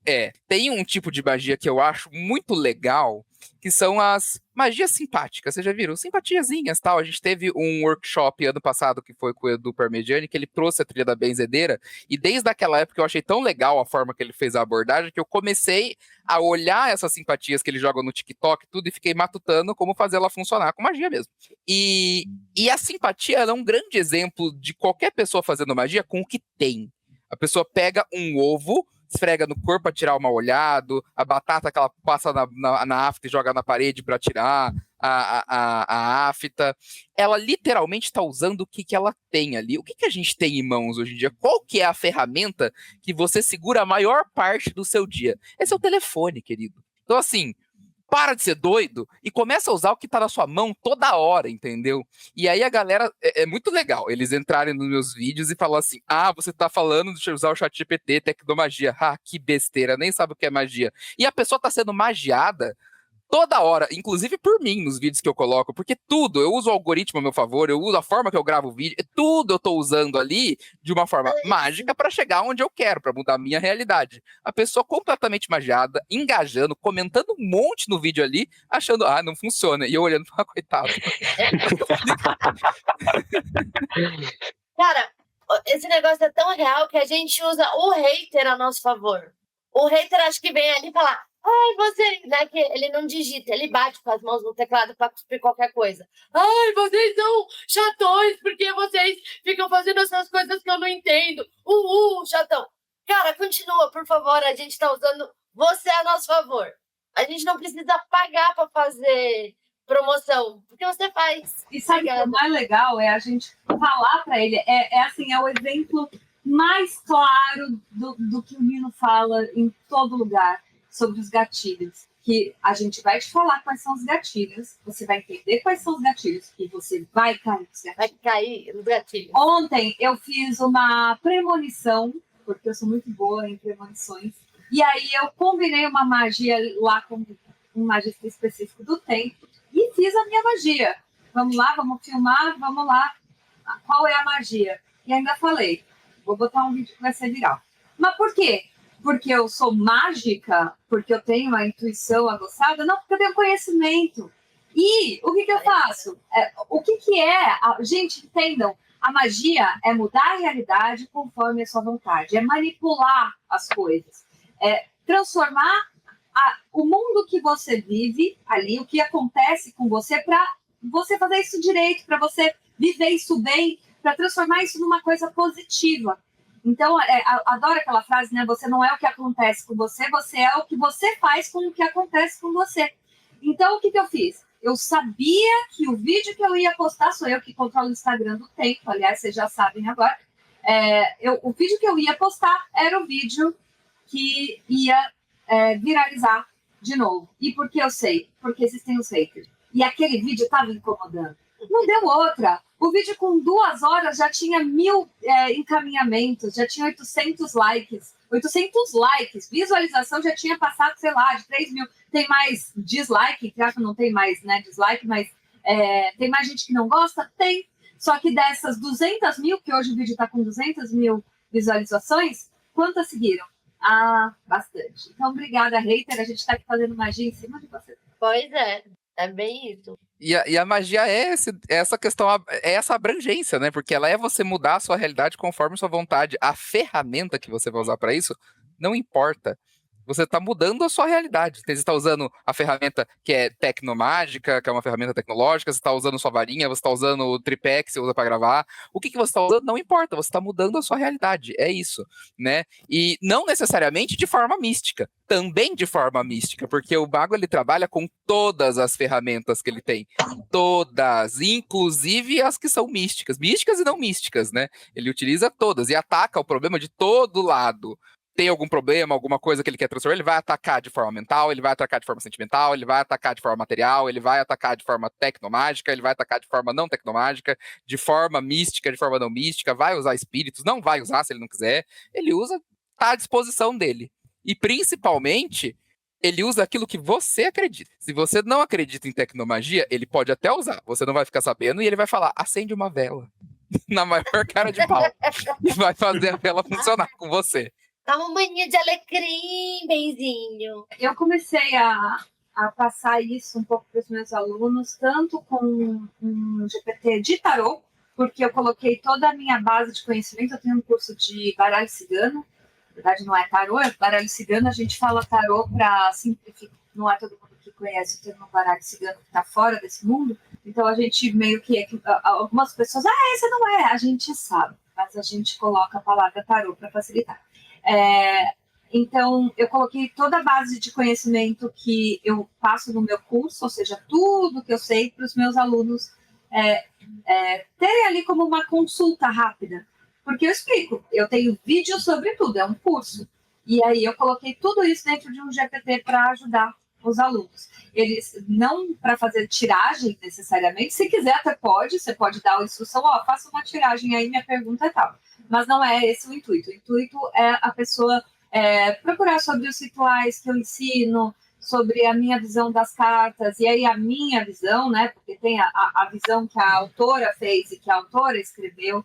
tem um tipo de magia que eu acho muito legal, que são as magias simpáticas. Vocês já viram? Simpatiazinhas, tal. A gente teve um workshop ano passado que foi com o Edu Parmegiani, que ele trouxe a trilha da benzedeira, e desde aquela época eu achei tão legal a forma que ele fez a abordagem, que eu comecei a olhar essas simpatias que ele joga no TikTok tudo, e fiquei matutando como fazer ela funcionar com magia mesmo. E a simpatia ela é um grande exemplo de qualquer pessoa fazendo magia com o que tem. A pessoa pega um ovo, esfrega no corpo para tirar o mal olhado, a batata que ela passa na afta e joga na parede para tirar a afta. Ela literalmente está usando o que ela tem ali. O que a gente tem em mãos hoje em dia? Qual que é a ferramenta que você segura a maior parte do seu dia? Esse é o telefone, querido. Então, assim, para de ser doido e começa a usar o que tá na sua mão toda hora, entendeu? E aí a galera, é muito legal eles entrarem nos meus vídeos e falar assim, você tá falando de usar o chat GPT, tecnomagia, que besteira, nem sabe o que é magia. E a pessoa tá sendo magiada toda hora, inclusive por mim, nos vídeos que eu coloco, porque tudo, eu uso o algoritmo a meu favor, eu uso a forma que eu gravo o vídeo, tudo eu tô usando ali de uma forma mágica para chegar onde eu quero, para mudar a minha realidade. A pessoa completamente magiada, engajando, comentando um monte no vídeo ali, achando, não funciona. E eu olhando, coitado. Cara, esse negócio é tão real que a gente usa o hater a nosso favor. O hater acho que vem ali falar, ai, vocês, né, que ele não digita, ele bate com as mãos no teclado pra cuspir qualquer coisa. Ai, vocês são chatões, porque vocês ficam fazendo essas coisas que eu não entendo. Chatão. Cara, continua, por favor, a gente tá usando você a nosso favor. A gente não precisa pagar pra fazer promoção, porque você faz. E sabe o que é mais legal? É a gente falar pra ele, é o exemplo mais claro do que o Nino fala em todo lugar sobre os gatilhos. Que a gente vai te falar quais são os gatilhos, você vai entender quais são os gatilhos, e você vai cair nos gatilhos. Vai cair nos gatilhos. Ontem eu fiz uma premonição, porque eu sou muito boa em premonições, e aí eu combinei uma magia lá com um magista específico do tempo, e fiz a minha magia. Vamos lá, vamos filmar, vamos lá. Qual é a magia? E ainda falei, vou botar um vídeo que vai ser viral. Mas por quê? Porque eu sou mágica? Porque eu tenho a intuição aguçada? Não, porque eu tenho conhecimento. E o que eu faço? Gente, entendam, a magia é mudar a realidade conforme a sua vontade, é manipular as coisas, é transformar o mundo que você vive ali, o que acontece com você, para você fazer isso direito, para você viver isso bem, para transformar isso numa coisa positiva. Então, adoro aquela frase, né? Você não é o que acontece com você, você é o que você faz com o que acontece com você. Então, o que eu fiz? Eu sabia que o vídeo que eu ia postar, sou eu que controlo o Instagram do tempo, aliás, vocês já sabem agora, o vídeo que eu ia postar era o vídeo que ia viralizar de novo. E por que eu sei? Porque existem os haters. E aquele vídeo estava incomodando. Não deu outra. O vídeo com 2 horas já tinha 1000 encaminhamentos, já tinha 800 likes. 800 likes. Visualização já tinha passado, sei lá, de 3 mil. Tem mais dislike, que não tem mais, né, dislike, mas tem mais gente que não gosta? Tem. Só que dessas 200 mil, que hoje o vídeo está com 200 mil visualizações, quantas seguiram? Bastante. Então, obrigada, hater. A gente está aqui fazendo magia em cima de você. Pois é bem isso. E a magia é essa questão, é essa abrangência, né? Porque ela é você mudar a sua realidade conforme a sua vontade. A ferramenta que você vai usar para isso não importa. Você está mudando a sua realidade. Você está usando a ferramenta que é tecnomágica, que é uma ferramenta tecnológica, você está usando sua varinha, você está usando o tripé que você usa para gravar. O que você está usando não importa, você está mudando a sua realidade. É isso, né? E não necessariamente de forma mística, também de forma mística, porque o mago ele trabalha com todas as ferramentas que ele tem. Todas, inclusive as que são místicas e não místicas, né? Ele utiliza todas e ataca o problema de todo lado. Tem algum problema, alguma coisa que ele quer transformar, ele vai atacar de forma mental, ele vai atacar de forma sentimental, ele vai atacar de forma material, ele vai atacar de forma tecnomágica, ele vai atacar de forma não tecnomágica, de forma mística, de forma não mística, vai usar espíritos, não vai usar se ele não quiser, ele usa, tá à disposição dele. E principalmente, ele usa aquilo que você acredita. Se você não acredita em tecnomagia, ele pode até usar, você não vai ficar sabendo e ele vai falar, acende uma vela, na maior cara de pau, e vai fazer a vela funcionar com você. Dá uma mania de alecrim, benzinho. Eu comecei a passar isso um pouco para os meus alunos, tanto com um GPT de tarô, porque eu coloquei toda a minha base de conhecimento. Eu tenho um curso de baralho cigano, na verdade não é tarô, é baralho cigano. A gente fala tarô para simplificar, não é todo mundo que conhece o termo baralho cigano que está fora desse mundo. Então a gente meio que, algumas pessoas, esse não é, a gente sabe, mas a gente coloca a palavra tarô para facilitar. Então, eu coloquei toda a base de conhecimento que eu passo no meu curso, ou seja, tudo que eu sei para os meus alunos terem ali como uma consulta rápida. Porque eu explico, eu tenho vídeo sobre tudo, é um curso. E aí eu coloquei tudo isso dentro de um GPT para ajudar os alunos. Eles não para fazer tiragem necessariamente, se quiser até pode, você pode dar a instrução, faça uma tiragem aí, minha pergunta é tal. Mas não é esse o intuito. O intuito é a pessoa procurar sobre os rituais que eu ensino, sobre a minha visão das cartas, e aí a minha visão, né? Porque tem a visão que a autora fez e que a autora escreveu,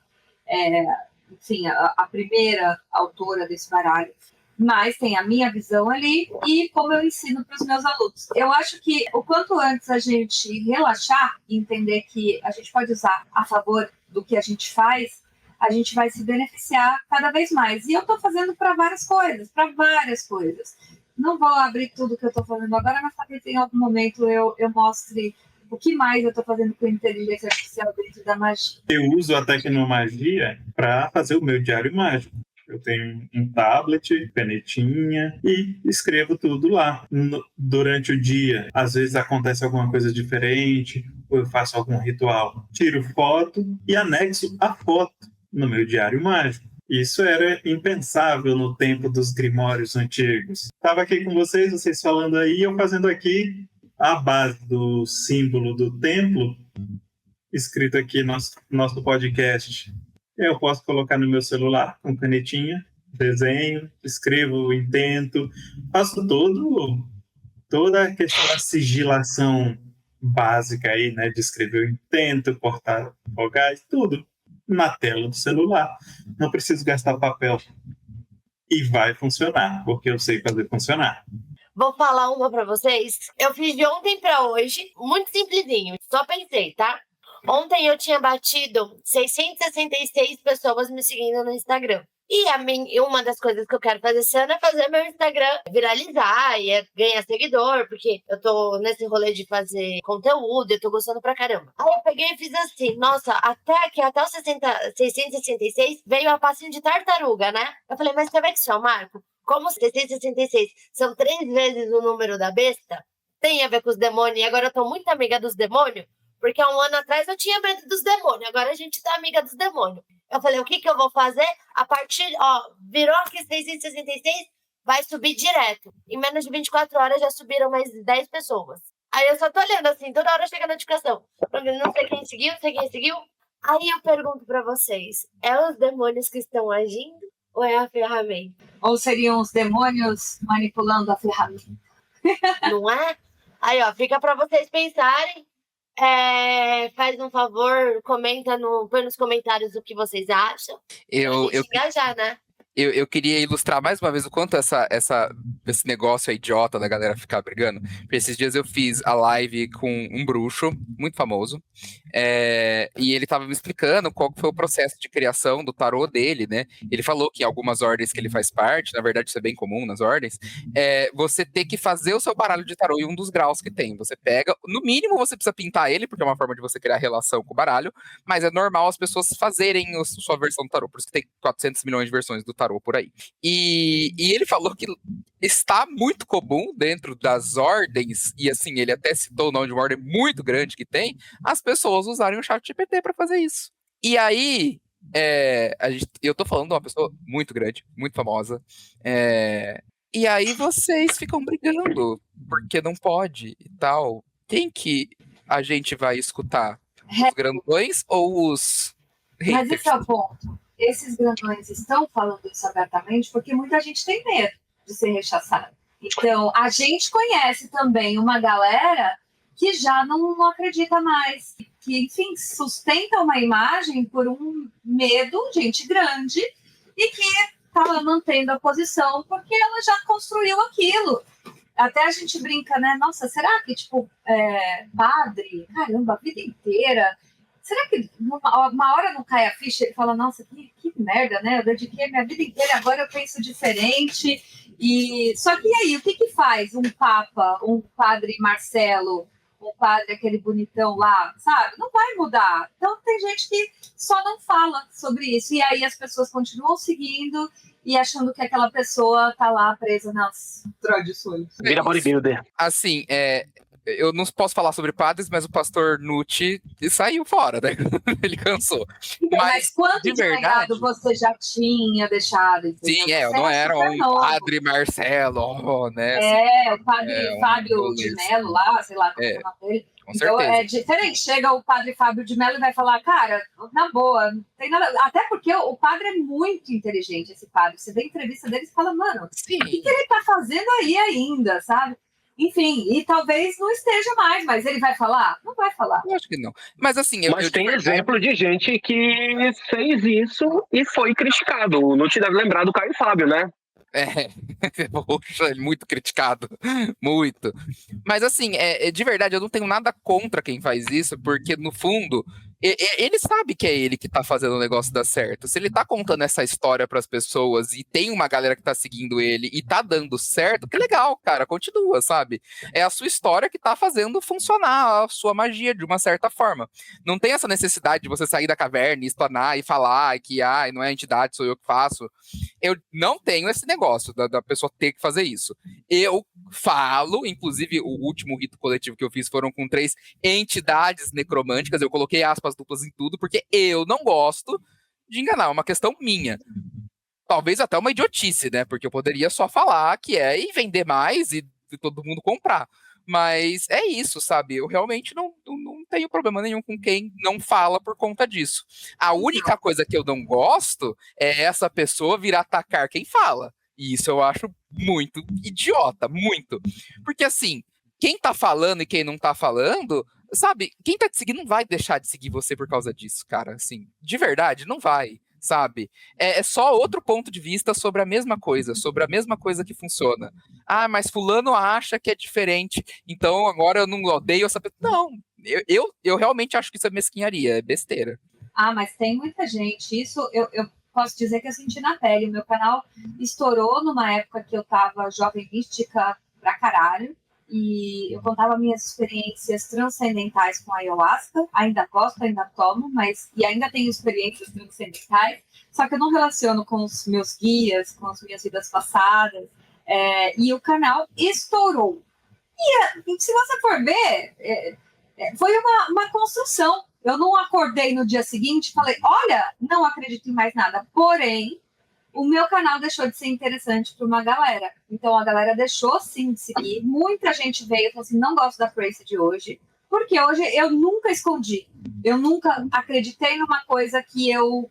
enfim, a primeira autora desse baralho. Mas tem a minha visão ali e como eu ensino para os meus alunos. Eu acho que o quanto antes a gente relaxar e entender que a gente pode usar a favor do que a gente faz, a gente vai se beneficiar cada vez mais. E eu estou fazendo para várias coisas. Não vou abrir tudo que eu estou fazendo agora, mas talvez em algum momento eu mostre o que mais eu estou fazendo com inteligência artificial dentro da magia. Eu uso a tecnomagia para fazer o meu diário mágico. Eu tenho um tablet, canetinha e escrevo tudo lá. Durante o dia, às vezes acontece alguma coisa diferente, ou eu faço algum ritual. Tiro foto e anexo a foto no meu diário mágico. Isso era impensável no tempo dos grimórios antigos. Estava aqui com vocês falando aí, eu fazendo aqui a base do símbolo do templo, escrito aqui no nosso podcast. Eu posso colocar no meu celular com canetinha, desenho, escrevo, intento, faço toda a questão da sigilação básica aí, né, de escrever o intento, cortar vogais, tudo na tela do celular. Não preciso gastar papel. E vai funcionar, porque eu sei fazer funcionar. Vou falar uma pra vocês. Eu fiz de ontem pra hoje, muito simplesinho. Só pensei, tá? Ontem eu tinha batido 666 pessoas me seguindo no Instagram. E uma das coisas que eu quero fazer esse ano é fazer meu Instagram viralizar e ganhar seguidor, porque eu tô nesse rolê de fazer conteúdo, eu tô gostando pra caramba. Aí eu peguei e fiz assim, nossa, até os 666 veio a passinho de tartaruga, né? Eu falei, mas você vê que isso é o marco? Como 666 são 3 vezes o número da besta, tem a ver com os demônios, e agora eu tô muito amiga dos demônios, porque há um ano atrás eu tinha medo dos demônios, agora a gente tá amiga dos demônios. Eu falei, o que eu vou fazer? A partir, virou aqui 666, vai subir direto. Em menos de 24 horas já subiram mais 10 pessoas. Aí eu só tô olhando assim, toda hora chega a notificação. Não sei quem seguiu. Aí eu pergunto pra vocês, é os demônios que estão agindo ou é a ferramenta? Ou seriam os demônios manipulando a ferramenta? Não é? Aí, fica pra vocês pensarem. Faz um favor, põe nos comentários o que vocês acham. Eu Engajar, né? Eu queria ilustrar mais uma vez o quanto esse negócio é idiota da galera ficar brigando. Porque esses dias eu fiz a live com um bruxo muito famoso. E ele tava me explicando qual foi o processo de criação do tarô dele, né? Ele falou que algumas ordens que ele faz parte, na verdade isso é bem comum nas ordens, você ter que fazer o seu baralho de tarô em um dos graus que tem. Você pega, no mínimo você precisa pintar ele, porque é uma forma de você criar relação com o baralho, mas é normal as pessoas fazerem sua versão do tarô, por isso que tem 400 milhões de versões do tarô por aí. E ele falou que está muito comum dentro das ordens, e assim, ele até citou o nome de uma ordem muito grande que tem, as pessoas usarem o ChatGPT para fazer isso. E aí, eu tô falando de uma pessoa muito grande, muito famosa, e aí vocês ficam brigando, porque não pode e tal. Quem que a gente vai escutar? Os grandões ou os haters? Mas esse é o ponto. Esses grandões estão falando isso abertamente porque muita gente tem medo de ser rechaçado. Então, a gente conhece também uma galera que já não acredita mais, que, enfim, sustenta uma imagem por um medo, gente grande, e que está lá mantendo a posição porque ela já construiu aquilo. Até a gente brinca, né? Nossa, será que, padre, caramba, a vida inteira... Será que uma hora não cai a ficha e fala, nossa, que merda, né? Eu dediquei a minha vida inteira, agora eu penso diferente. Só que aí, o que faz um papa, um padre Marcelo, um padre aquele bonitão lá, sabe? Não vai mudar. Então tem gente que só não fala sobre isso. E aí as pessoas continuam seguindo e achando que aquela pessoa tá lá presa nas tradições. Vira bodybuilder. Assim, eu não posso falar sobre padres, mas o pastor Nucci saiu fora, né? Ele cansou. Então, mas quanto de verdade, legado você já tinha deixado? Entendeu? Sim, eu não era um padre Marcelo, né? O padre Fábio de Mello lá, sei lá como é o nome dele. Com então certeza. É diferente. Chega o padre Fábio de Mello e vai falar, cara, na boa, não tem nada. Até porque o padre é muito inteligente, esse padre. Você vê a entrevista dele e fala, mano, Sim. o que ele tá fazendo aí ainda, sabe? Enfim, e talvez não esteja mais, mas ele vai falar? Não vai falar. Eu acho que não. Mas assim, Mas tem exemplo de gente que fez isso e foi criticado. Não te deve lembrar do Caio Fábio, né? Poxa, muito criticado, muito. Mas assim, de verdade, eu não tenho nada contra quem faz isso, porque no fundo, ele sabe que é ele que tá fazendo o negócio dar certo. Se ele tá contando essa história pras pessoas e tem uma galera que tá seguindo ele e tá dando certo, que legal, cara, continua, sabe? É a sua história que tá fazendo funcionar a sua magia de uma certa forma. Não tem essa necessidade de você sair da caverna e explanar e falar que, não é a entidade, sou eu que faço. Eu não tenho esse negócio da pessoa ter que fazer isso. Eu falo, inclusive o último rito coletivo que eu fiz foram com 3 entidades necromânticas, eu coloquei aspas duplas em tudo, porque eu não gosto de enganar, é uma questão minha. Talvez até uma idiotice, né? Porque eu poderia só falar que e vender mais e todo mundo comprar. Mas é isso, sabe? Eu realmente não tenho problema nenhum com quem não fala por conta disso. A única coisa que eu não gosto é essa pessoa vir atacar quem fala. E isso eu acho muito idiota, muito. Porque assim, quem tá falando e quem não tá falando, sabe? Quem tá te seguindo não vai deixar de seguir você por causa disso, cara. Assim, de verdade, não vai. Sabe? É só outro ponto de vista sobre a mesma coisa que funciona. Mas fulano acha que é diferente, então agora eu não odeio essa pessoa. Não, eu realmente acho que isso é mesquinharia, é besteira. Mas tem muita gente, isso eu posso dizer que eu senti na pele. Meu canal estourou numa época que eu tava jovem mística pra caralho, e eu contava minhas experiências transcendentais com a ayahuasca. Ainda gosto, ainda tomo, e ainda tenho experiências transcendentais, só que eu não relaciono com os meus guias, com as minhas vidas passadas, e o canal estourou. E se você for ver, foi uma construção. Eu não acordei no dia seguinte e falei, olha, não acredito em mais nada. Porém, o meu canal deixou de ser interessante para uma galera. Então, a galera deixou, sim, de seguir. Muita gente veio e falou assim, não gosto da Tracy de hoje. Porque hoje eu nunca escondi. Eu nunca acreditei numa coisa que eu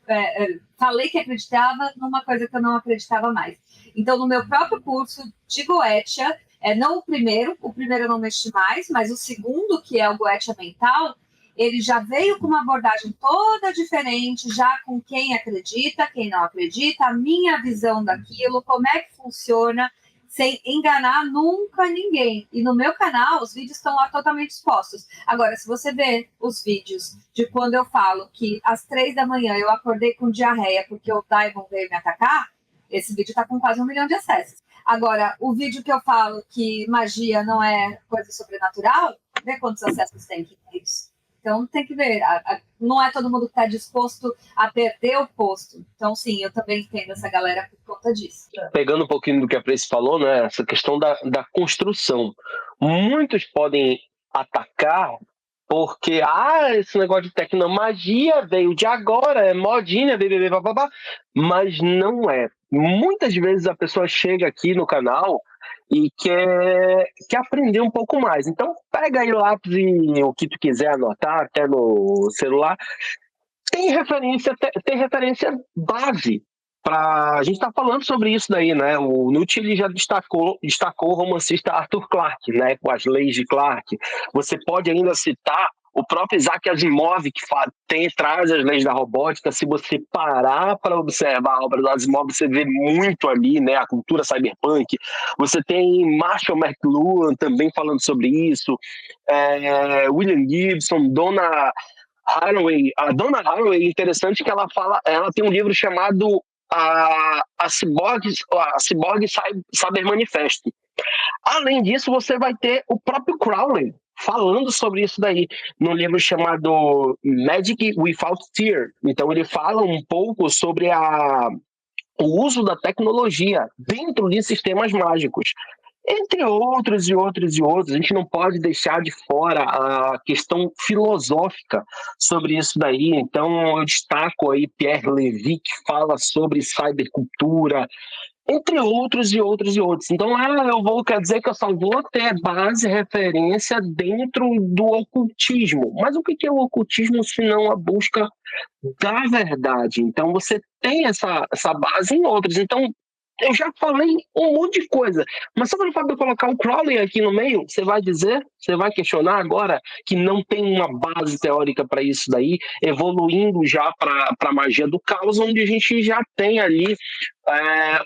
falei que acreditava, numa coisa que eu não acreditava mais. Então, no meu próprio curso de Goetia, não o primeiro eu não mexi mais, mas o segundo, que é o Goetia Mental, ele já veio com uma abordagem toda diferente, já com quem acredita, quem não acredita, a minha visão daquilo, como é que funciona, sem enganar nunca ninguém. E no meu canal, os vídeos estão lá totalmente expostos. Agora, se você ver os vídeos de quando eu falo que às 3 da manhã eu acordei com diarreia porque o Daimon veio me atacar, esse vídeo está com quase 1 milhão de acessos. Agora, o vídeo que eu falo que magia não é coisa sobrenatural, vê quantos acessos tem que é isso. Então, tem que ver. Não é todo mundo que está disposto a perder o posto. Então, sim, eu também entendo essa galera por conta disso. Pegando um pouquinho do que a Tracy falou, né, essa questão da construção. Muitos podem atacar porque, esse negócio de tecnomagia veio de agora, é modinha, bababá, mas não é. Muitas vezes a pessoa chega aqui no canal e quer aprender um pouco mais. Então, pega aí lápis e o que tu quiser anotar, até no celular. Tem referência base. A gente está falando sobre isso daí, né? O Nutt, ele já destacou o romancista Arthur Clarke, né? Com as leis de Clarke. Você pode ainda citar o próprio Isaac Asimov, que traz as leis da robótica. Se você parar para observar a obra do Asimov, você vê muito ali, né, a cultura cyberpunk. Você tem Marshall McLuhan também falando sobre isso, William Gibson, Donna Haraway. A Donna Haraway é interessante que ela tem um livro chamado a Cyborg Cyber Manifesto. Além disso, você vai ter o próprio Crowley falando sobre isso daí, num livro chamado Magic Without Fear. Então ele fala um pouco sobre o uso da tecnologia dentro de sistemas mágicos. Entre outros e outros e outros, a gente não pode deixar de fora a questão filosófica sobre isso daí. Então eu destaco aí Pierre Levy, que fala sobre cybercultura, entre outros e outros e outros. Então, quer dizer que eu só vou ter base, referência dentro do ocultismo. Mas o que é o ocultismo se não a busca da verdade? Então, você tem essa base em outros. Então, Eu já falei um monte de coisa, mas só pelo fato de eu colocar o Crowley aqui no meio, você vai dizer, você vai questionar agora que não tem uma base teórica para isso daí, evoluindo já para a magia do caos, onde a gente já tem ali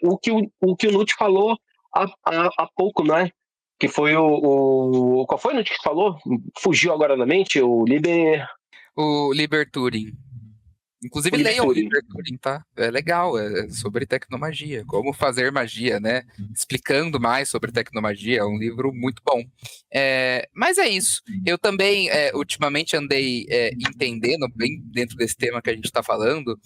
o que o Nut falou há pouco, né? Que foi qual foi, Nut, que falou? Fugiu agora da mente, O Liber Turing. Inclusive, leiam o Liber Turing, tá? É legal, é sobre tecnomagia, como fazer magia, né? Explicando mais sobre tecnomagia, é um livro muito bom. Mas é isso. Eu também, ultimamente, andei entendendo, bem dentro desse tema que a gente está falando,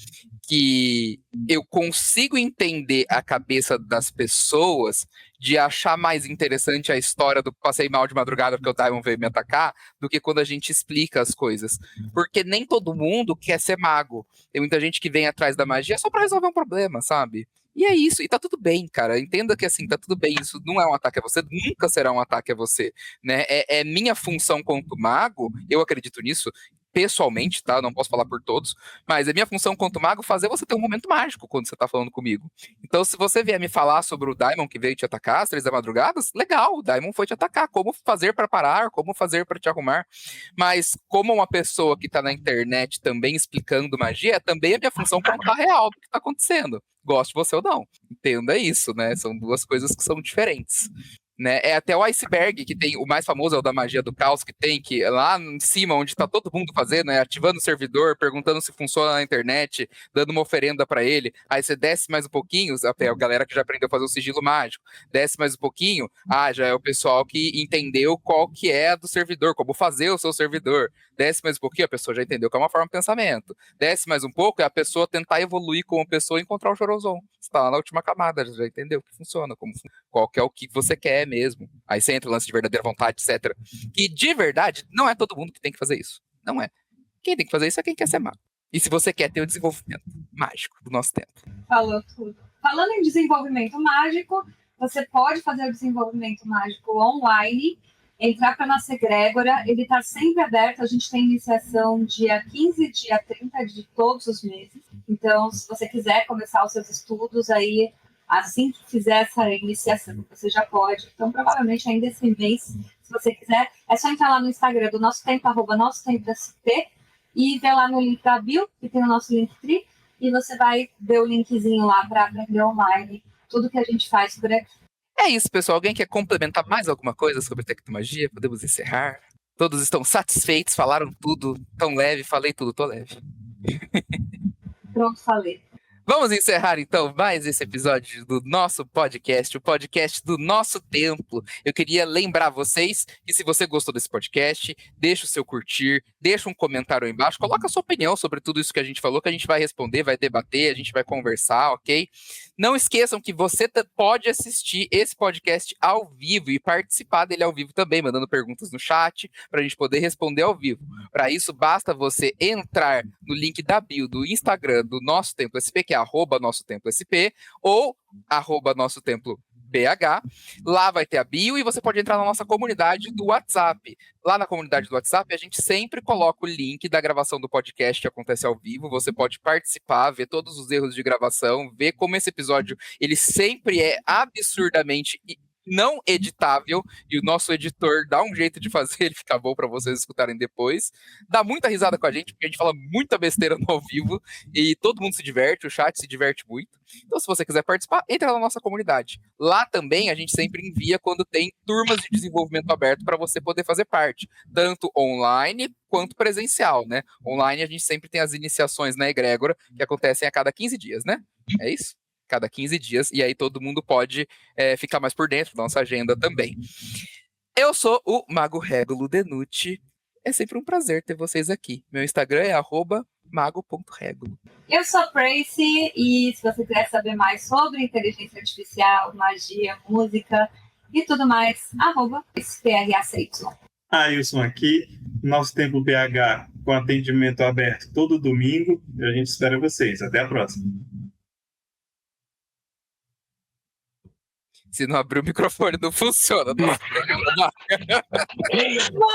que eu consigo entender a cabeça das pessoas de achar mais interessante a história do passei mal de madrugada porque o Daimon veio me atacar, do que quando a gente explica as coisas. Porque nem todo mundo quer ser mago. Tem muita gente que vem atrás da magia só pra resolver um problema, sabe? E é isso, e tá tudo bem, cara. Entenda que assim, tá tudo bem. Isso não é um ataque a você, nunca será um ataque a você, né? É minha função quanto mago, eu acredito nisso, pessoalmente, tá? Não posso falar por todos, mas é minha função quanto mago fazer você ter um momento mágico quando você tá falando comigo. Então, se você vier me falar sobre o Daimon que veio te atacar às 3 da madrugada, legal, o Daimon foi te atacar. Como fazer para parar, como fazer para te arrumar. Mas, como uma pessoa que tá na internet também explicando magia, também é minha função contar real do que tá acontecendo. Goste você ou não. Entenda isso, né? São duas coisas que são diferentes. Né? É até o iceberg que tem, o mais famoso é o da magia do caos, que é lá em cima, onde está todo mundo fazendo, né? Ativando o servidor, perguntando se funciona na internet, dando uma oferenda para ele. Aí você desce mais um pouquinho, até a galera que já aprendeu a fazer o sigilo mágico, desce mais um pouquinho, já é o pessoal que entendeu qual que é a do servidor, como fazer o seu servidor. Desce mais um pouquinho, a pessoa já entendeu que é uma forma de pensamento. Desce mais um pouco, é a pessoa tentar evoluir como pessoa e encontrar o Chorozon. Você está lá na última camada, já entendeu que funciona, qual que é o que você quer mesmo. Aí você entra o lance de verdadeira vontade, etc. E de verdade, não é todo mundo que tem que fazer isso. Não é. Quem tem que fazer isso é quem quer ser mago. E se você quer ter o desenvolvimento mágico do nosso tempo. Falou tudo. Falando em desenvolvimento mágico, você pode fazer o desenvolvimento mágico online, entrar para a nossa egrégora, ele está sempre aberto, a gente tem iniciação dia 15, dia 30 de todos os meses. Então, se você quiser começar os seus estudos aí, assim que fizer essa iniciação, você já pode. Então, provavelmente ainda esse mês, se você quiser, é só entrar lá no Instagram do Nosso Tempo, @NossoTempo_SP, e ver lá no link da bio, que tem o nosso Linktree, e você vai ver o linkzinho lá para aprender online tudo que a gente faz por aqui. É isso, pessoal. Alguém quer complementar mais alguma coisa sobre tecnomagia? Podemos encerrar? Todos estão satisfeitos, falaram tudo, tão leve, falei tudo, tô leve. Pronto, falei. Vamos encerrar, então, mais esse episódio do nosso podcast, o podcast do nosso templo. Eu queria lembrar vocês que se você gostou desse podcast, deixa o seu curtir, deixa um comentário aí embaixo, coloca a sua opinião sobre tudo isso que a gente falou, que a gente vai responder, vai debater, a gente vai conversar, ok? Não esqueçam que você pode assistir esse podcast ao vivo e participar dele ao vivo também, mandando perguntas no chat, para a gente poder responder ao vivo. Para isso, basta você entrar no link da bio do Instagram do Nosso Templo SP, que é @NossoTemploSP, ou @NossoTemploBH. Lá vai ter a bio e você pode entrar na nossa comunidade do WhatsApp. Lá na comunidade do WhatsApp, a gente sempre coloca o link da gravação do podcast que acontece ao vivo. Você pode participar, ver todos os erros de gravação, ver como esse episódio ele sempre é absurdamente não editável, e o nosso editor dá um jeito de fazer ele ficar bom para vocês escutarem depois. Dá muita risada com a gente, porque a gente fala muita besteira no ao vivo, e todo mundo se diverte, o chat se diverte muito. Então, se você quiser participar, entra na nossa comunidade. Lá também a gente sempre envia quando tem turmas de desenvolvimento aberto para você poder fazer parte, tanto online quanto presencial, né? Online a gente sempre tem as iniciações na egrégora, que acontecem a cada 15 dias, né? É isso? Cada 15 dias, e aí todo mundo pode ficar mais por dentro da nossa agenda também. Eu sou o Mago Régulo Denucci. É sempre um prazer ter vocês aqui. Meu Instagram é @mago.régulo. Eu sou Tracy, e se você quiser saber mais sobre inteligência artificial, magia, música e tudo mais, @PRACY. Ailson aqui, Nosso Templo BH com atendimento aberto todo domingo. E a gente espera vocês. Até a próxima. Se não abrir o microfone, não funciona. Nossa,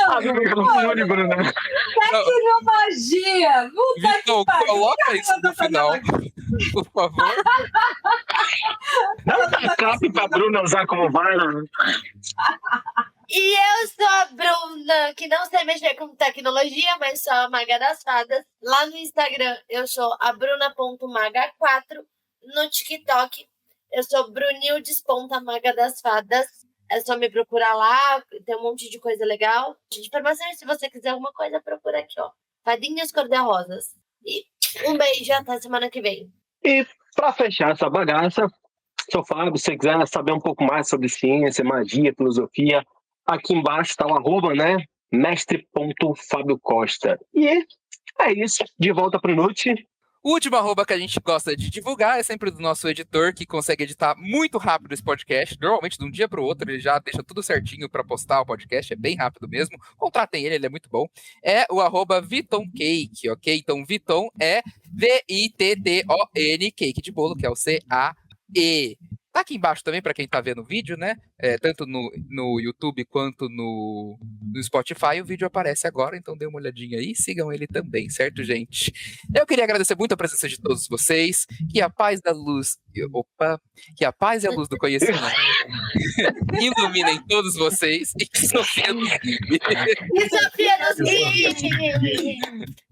Abre o microfone, Bruna. Tecnologia! Puta Vitão, que pariu! coloca isso no final, por favor. Cape pra Bruna usar como vara. E eu sou a Bruna, que não sei mexer com tecnologia, mas sou a Maga das Fadas. Lá no Instagram eu sou a bruna.maga4. No TikTok eu sou Brunildes.maga das Fadas. É só me procurar lá, tem um monte de coisa legal. De informações, se você quiser alguma coisa, procura aqui, ó. Fadinhas Cor-de-Rosas. E um beijo, até semana que vem. E para fechar essa bagaça, sou Fábio, se você quiser saber um pouco mais sobre ciência, magia, filosofia, aqui embaixo está o @ né? mestre.fabiocosta. E é isso, de volta pro Nute. O último @ que a gente gosta de divulgar é sempre do nosso editor, que consegue editar muito rápido esse podcast. Normalmente, de um dia para o outro, ele já deixa tudo certinho para postar o podcast. É bem rápido mesmo. Contratem ele, ele é muito bom. É o @VitonCake, ok? Então, Viton é VITTON, cake de bolo, que é o CAE. Tá aqui embaixo também, para quem tá vendo o vídeo, né? Tanto no YouTube quanto no Spotify, o vídeo aparece agora, então dê uma olhadinha aí, sigam ele também, certo, gente? Eu queria agradecer muito a presença de todos vocês, que a paz da luz... que a paz e a luz do conhecimento iluminem todos vocês e que Sofia nos guie. E Sofia nos guie!